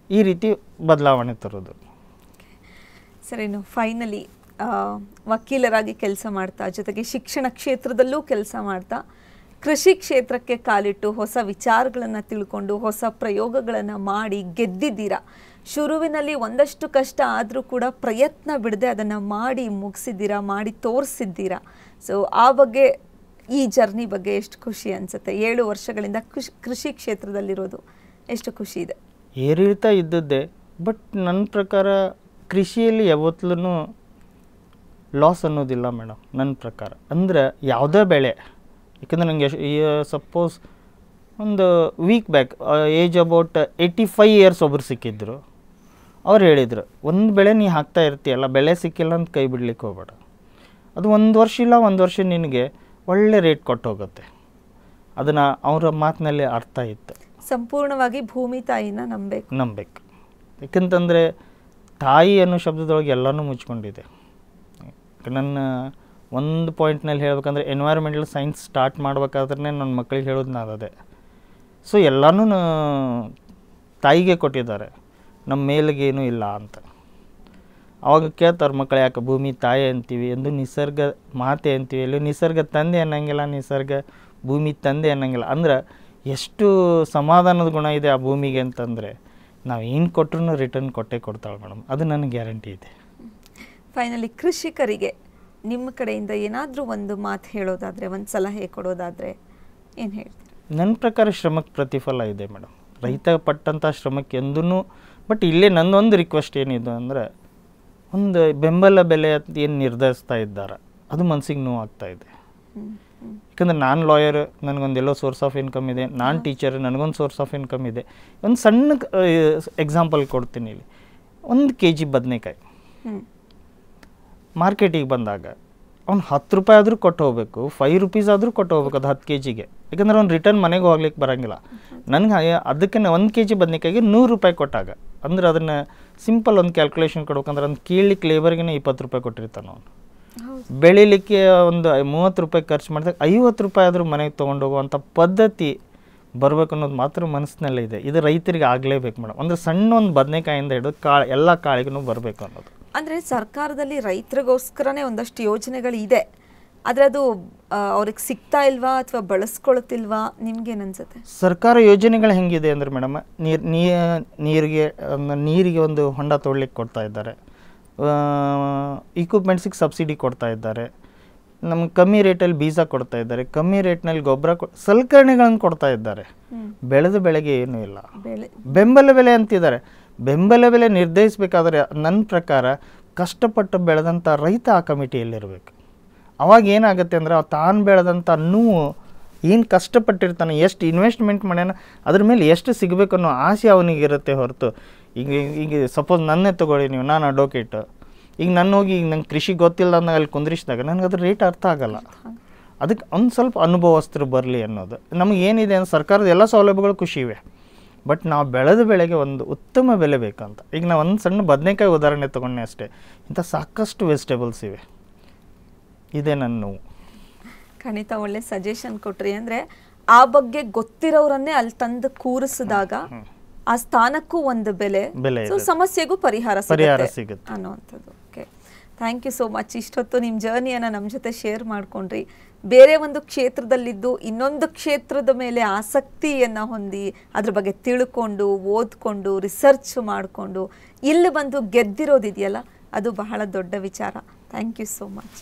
ಈ ರೀತಿ ಬದಲಾವಣೆ ತರೋದು. ಸರಿ, ಇನ್ನು ಫೈನಲಿ ವಕೀಲರಾಗಿ ಕೆಲಸ ಮಾಡ್ತಾ ಜೊತೆಗೆ ಶಿಕ್ಷಣ ಕ್ಷೇತ್ರದಲ್ಲೂ ಕೆಲಸ ಮಾಡ್ತಾ ಕೃಷಿ ಕ್ಷೇತ್ರಕ್ಕೆ ಕಾಲಿಟ್ಟು ಹೊಸ ವಿಚಾರಗಳನ್ನು ತಿಳ್ಕೊಂಡು ಹೊಸ ಪ್ರಯೋಗಗಳನ್ನು ಮಾಡಿ ಗೆದ್ದಿದ್ದೀರಾ. ಶುರುವಿನಲ್ಲಿ ಒಂದಷ್ಟು ಕಷ್ಟ ಆದರೂ ಕೂಡ ಪ್ರಯತ್ನ ಬಿಡದೆ ಅದನ್ನು ಮಾಡಿ ಮುಗಿಸಿದ್ದೀರಾ, ಮಾಡಿ ತೋರಿಸಿದ್ದೀರಾ. ಸೊ ಆ ಬಗ್ಗೆ, ಈ ಜರ್ನಿ ಬಗ್ಗೆ ಎಷ್ಟು ಖುಷಿ ಅನಿಸುತ್ತೆ? 7 ವರ್ಷಗಳಿಂದ ಕೃಷಿ ಕ್ಷೇತ್ರದಲ್ಲಿರೋದು ಎಷ್ಟು ಖುಷಿ ಇದೆ? ಏರಿಳ್ತಾ ಇದ್ದದ್ದೇ. ಬಟ್ ನನ್ನ ಪ್ರಕಾರ ಕೃಷಿಯಲ್ಲಿ ಯಾವತ್ತೂ ಲಾಸ್ ಅನ್ನೋದಿಲ್ಲ ಮೇಡಮ್ ನನ್ನ ಪ್ರಕಾರ. ಅಂದರೆ ಯಾವುದೇ ಬೆಳೆ, ಯಾಕಂದರೆ ನನಗೆ ಸಪೋಸ್ ಒಂದು week back age about 85 years ಒಬ್ಬರು ಸಿಕ್ಕಿದ್ರು. ಅವ್ರು ಹೇಳಿದರು, ಒಂದು ಬೆಳೆ ನೀ ಹಾಕ್ತಾ ಇರ್ತೀಯಲ್ಲ, ಬೆಳೆ ಸಿಕ್ಕಿಲ್ಲ ಅಂತ ಕೈ ಬಿಡ್ಲಿಕ್ಕೆ ಹೋಗ್ಬೇಡ. ಅದು 1 ವರ್ಷ ಇಲ್ಲ 1 ವರ್ಷ ನಿನಗೆ ಒಳ್ಳೆ ರೇಟ್ ಕೊಟ್ಟು ಹೋಗುತ್ತೆ. ಅದನ್ನು ಅವರ ಮಾತಿನಲ್ಲಿ ಅರ್ಥ ಇತ್ತು. ಸಂಪೂರ್ಣವಾಗಿ ಭೂಮಿ ತಾಯಿನ ನಂಬೇಕು. ಯಾಕಂತಂದರೆ ತಾಯಿ ಅನ್ನೋ ಶಬ್ದದೊಳಗೆ ಎಲ್ಲನೂ ಮುಚ್ಕೊಂಡಿದೆ. ನನ್ನ ಒಂದು ಪಾಯಿಂಟ್ನಲ್ಲಿ ಹೇಳ್ಬೇಕಂದ್ರೆ ಎನ್ವೈರ್ಮೆಂಟಲ್ ಸೈನ್ಸ್ ಸ್ಟಾರ್ಟ್ ಮಾಡ್ಬೇಕಾದ್ರೆ ನನ್ನ ಮಕ್ಕಳಿಗೆ ಹೇಳೋದು ನಾನು ಅದೇ. ಸೊ ಎಲ್ಲನೂ ತಾಯಿಗೆ ಕೊಟ್ಟಿದ್ದಾರೆ, ನಮ್ಮ ಮೇಲಿಗೇನೂ ಇಲ್ಲ ಅಂತ. ಅವಾಗ ಕೇಳ್ತಾರೆ ಮಕ್ಕಳು, ಯಾಕೆ ಭೂಮಿ ತಾಯಿ ಅಂತೀವಿ ಎಂದು ನಿಸರ್ಗ ಮಾತೆ ಅಂತೀವಿ, ಎಲ್ಲೂ ನಿಸರ್ಗ ತಂದೆ ಅನ್ನಂಗಿಲ್ಲ, ನಿಸರ್ಗ ಭೂಮಿ ತಂದೆ ಅನ್ನಂಗಿಲ್ಲ. ಅಂದ್ರೆ ಎಷ್ಟು ಸಮಾಧಾನದ ಗುಣ ಇದೆ ಆ ಭೂಮಿಗೆ ಅಂತಂದರೆ ನಾವು ಏನು ಕೊಟ್ಟರು ರಿಟರ್ನ್ ಕೊಡ್ತಾಳೆ ಮೇಡಮ್, ಅದು ನನಗೆ ಗ್ಯಾರಂಟಿ ಇದೆ. ಫೈನಲಿ ಕೃಷಿಕರಿಗೆ ನಿಮ್ಮ ಕಡೆಯಿಂದ ಏನಾದರೂ ಒಂದು ಮಾತು ಹೇಳೋದಾದರೆ, ಒಂದು ಸಲಹೆ ಕೊಡೋದಾದರೆ ಏನು ಹೇಳ್ತೀರಿ? ನನ್ನ ಪ್ರಕಾರ ಶ್ರಮಕ್ಕೆ ಪ್ರತಿಫಲ ಇದೆ ಮೇಡಮ್. ರೈತ ಪಟ್ಟಂಥ ಶ್ರಮಕ್ಕೆ ಎಂದೂ. ಬಟ್ ಇಲ್ಲೇ ನನ್ನೊಂದು ರಿಕ್ವೆಸ್ಟ್ ಏನಿದೆ ಅಂದರೆ, ಒಂದು ಬೆಂಬಲ ಬೆಲೆ ಏನು ನಿರ್ಧರಿಸ್ತಾ ಇದ್ದಾರೆ ಅದು ಮನಸ್ಸಿಗೆ ನೋವಾಗ್ತಾ ಇದೆ. ಯಾಕಂದರೆ ನಾನು ಲಾಯರ್, ನನಗೊಂದೆಲ್ಲೋ ಸೋರ್ಸ್ ಆಫ್ ಇನ್ಕಮ್ ಇದೆ. ನಾನು ಟೀಚರ್, ನನಗೊಂದು ಸೋರ್ಸ್ ಆಫ್ ಇನ್ಕಮ್ ಇದೆ. ಒಂದು ಸಣ್ಣ ಎಕ್ಸಾಂಪಲ್ ಕೊಡ್ತೀನಿ. ಇಲ್ಲಿ 1 kg ಬದನೆಕಾಯಿ ಮಾರ್ಕೆಟಿಗೆ ಬಂದಾಗ ಅವ್ನು 10 ರೂಪಾಯಿ ಆದರೂ ಕೊಟ್ಟು ಹೋಗಬೇಕು, 5 ರೂಪೀಸ್ ಆದರೂ ಕೊಟ್ಟು ಹೋಗ್ಬೇಕು ಅದು 10 kgಗೆ. ಯಾಕಂದರೆ ಅವ್ನು ರಿಟರ್ನ್ ಮನೆಗೆ ಹೋಗ್ಲಿಕ್ಕೆ ಬರೋಂಗಿಲ್ಲ. ನನಗೆ ಅದಕ್ಕೆ 1 kg ಬದನೆಕಾಯಿಗೆ 100 ರೂಪಾಯಿ ಕೊಟ್ಟಾಗ, ಅಂದರೆ ಅದನ್ನು ಸಿಂಪಲ್ ಒಂದು ಕ್ಯಾಲ್ಕುಲೇಷನ್ ಕೊಡ್ಬೇಕಂದ್ರೆ ಒಂದು ಕೀಳ್ಲಿಕ್ಕೆ ಲೇಬರ್ಗೆ 20 ರೂಪಾಯಿ ಕೊಟ್ಟಿರ್ತಾನೆ ಅವನು. ಬೆಳಿಲಿಕ್ಕೆ ಒಂದು 30 ರೂಪಾಯಿ ಖರ್ಚು ಮಾಡಿದಾಗ 50 ರೂಪಾಯಿ ಆದರೂ ಮನೆಗೆ ತೊಗೊಂಡು ಹೋಗುವಂಥ ಪದ್ಧತಿ ಬರಬೇಕು ಅನ್ನೋದು ಮಾತ್ರ ಮನಸ್ಸಿನಲ್ಲೇ ಇದೆ. ಇದು ರೈತರಿಗೆ ಆಗಲೇಬೇಕು ಮೇಡಮ್. ಅಂದರೆ ಸಣ್ಣ ಒಂದು ಬದನೆಕಾಯಿಂದ ಹಿಡಿದು ಎಲ್ಲ ಕಾಳಿಗೂ ಬರಬೇಕು ಅನ್ನೋದು. ಅಂದರೆ ಸರ್ಕಾರದಲ್ಲಿ ರೈತರಿಗೋಸ್ಕರನೇ ಒಂದಷ್ಟು ಯೋಜನೆಗಳಿದೆ, ಆದರೆ ಅದು ಅವ್ರಿಗೆ ಸಿಗ್ತಾ ಇಲ್ವಾ ಅಥವಾ ಬಳಸ್ಕೊಳ್ತಿಲ್ವಾ? ನಿಮ್ಗೇನು ಅನ್ಸುತ್ತೆ? ಸರ್ಕಾರ ಯೋಜನೆಗಳು ಹೆಂಗಿದೆ ಅಂದರೆ ಮೇಡಮ್, ನೀರಿಗೆ ಒಂದು ಹೊಂಡ ತೊಗೊಳ್ಲಿಕ್ಕೆ ಕೊಡ್ತಾ ಇದ್ದಾರೆ, ಇಕ್ವಿಪ್ಮೆಂಟ್ಸಿಗೆ ಸಬ್ಸಿಡಿ ಕೊಡ್ತಾ ಇದ್ದಾರೆ, ನಮ್ಗೆ ಕಮ್ಮಿ ರೇಟಲ್ಲಿ ಬೀಜ ಕೊಡ್ತಾ ಇದ್ದಾರೆ, ಕಮ್ಮಿ ರೇಟ್ನಲ್ಲಿ ಗೊಬ್ಬರ ಸಲಕರಣೆಗಳನ್ನು ಕೊಡ್ತಾ ಇದ್ದಾರೆ. ಬೆಳೆದ ಬೆಳೆಗೆ ಏನೂ ಇಲ್ಲ. ಬೆಂಬಲ ಬೆಲೆ ಅಂತಿದ್ದಾರೆ. ಬೆಂಬಲ ಬೆಲೆ ನಿರ್ಧರಿಸಬೇಕಾದ್ರೆ ನನ್ನ ಪ್ರಕಾರ ಕಷ್ಟಪಟ್ಟು ಬೆಳೆದಂಥ ರೈತ ಆ ಕಮಿಟಿಯಲ್ಲಿರಬೇಕು. ಅವಾಗ ಏನಾಗುತ್ತೆ ಅಂದರೆ ತಾನು ಬೆಳೆದಂಥ ಏನು ಕಷ್ಟಪಟ್ಟಿರ್ತಾನೆ, ಎಷ್ಟು ಇನ್ವೆಸ್ಟ್ಮೆಂಟ್ ಮಾಡ್ಯಾನ, ಅದ್ರ ಮೇಲೆ ಎಷ್ಟು ಸಿಗಬೇಕು ಅನ್ನೋ ಆಸೆ ಅವನಿಗಿರುತ್ತೆ ಹೊರತು. ಈಗ ಸಪೋಸ್ ನನ್ನೇ ತೊಗೊಳ್ಳಿ ನೀವು, ನಾನು ಅಡ್ವೊಕೇಟ್, ಈಗ ನಾನು ಹೋಗಿ ಈಗ ನಂಗೆ ಕೃಷಿ ಗೊತ್ತಿಲ್ಲ ಅಂದಾಗ ಅಲ್ಲಿ ಕುಂದ್ರಿಸಿದಾಗ ನನಗೆ ಅದ್ರ ರೇಟ್ ಅರ್ಥ ಆಗಲ್ಲ. ಅದಕ್ಕೆ ಒಂದು ಸ್ವಲ್ಪ ಅನುಭವಸ್ಥರು ಬರಲಿ ಅನ್ನೋದು. ನಮಗೆ ಏನಿದೆ ಅಂದರೆ ಸರ್ಕಾರದ ಎಲ್ಲ ಸೌಲಭ್ಯಗಳು ಖುಷಿ ಇವೆ, ಬಟ್ ನಾವು ಬೆಳೆದ ಬೆಳೆಗೆ ಒಂದು ಉತ್ತಮ ಬೆಲೆ ಬೇಕಂತ. ಈಗ ನಾವು ಒಂದು ಸಣ್ಣ ಬದನೆಕಾಯಿ ಉದಾಹರಣೆ ತೊಗೊಂಡೆ ಅಷ್ಟೇ, ಇಂಥ ಸಾಕಷ್ಟು ವೆಜಿಟೇಬಲ್ಸ್ ಇವೆ. ಇದೇ ನನ್ನ ನೋವು. ಖಂಡಿತ ಒಳ್ಳೆ ಸಜೆಷನ್ ಕೊಟ್ರಿ. ಅಂದರೆ ಆ ಬಗ್ಗೆ ಗೊತ್ತಿರೋರನ್ನೇ ಅಲ್ಲಿ ತಂದು ಕೂರಿಸಿದಾಗ ಆ ಸ್ಥಾನಕ್ಕೂ ಒಂದು ಬೆಲೆ, ಸೊ ಸಮಸ್ಯೆಗೂ ಪರಿಹಾರ ಸಿಗುತ್ತೆ ಅನ್ನುವಂಥದ್ದು. Okay, thank you so much. ಇಷ್ಟೊತ್ತು ನಿಮ್ಮ ಜರ್ನಿಯನ್ನು ನಮ್ಮ ಜೊತೆ ಶೇರ್ ಮಾಡ್ಕೊಂಡ್ರಿ. ಬೇರೆ ಒಂದು ಕ್ಷೇತ್ರದಲ್ಲಿದ್ದು ಇನ್ನೊಂದು ಕ್ಷೇತ್ರದ ಮೇಲೆ ಆಸಕ್ತಿಯನ್ನು ಹೊಂದಿ ಅದ್ರ ಬಗ್ಗೆ ತಿಳ್ಕೊಂಡು ಓದ್ಕೊಂಡು ರಿಸರ್ಚ್ ಮಾಡಿಕೊಂಡು ಇಲ್ಲಿ ಬಂದು ಗೆದ್ದಿರೋದಿದೆಯಲ್ಲ, ಅದು ಬಹಳ ದೊಡ್ಡ ವಿಚಾರ. Thank you so much.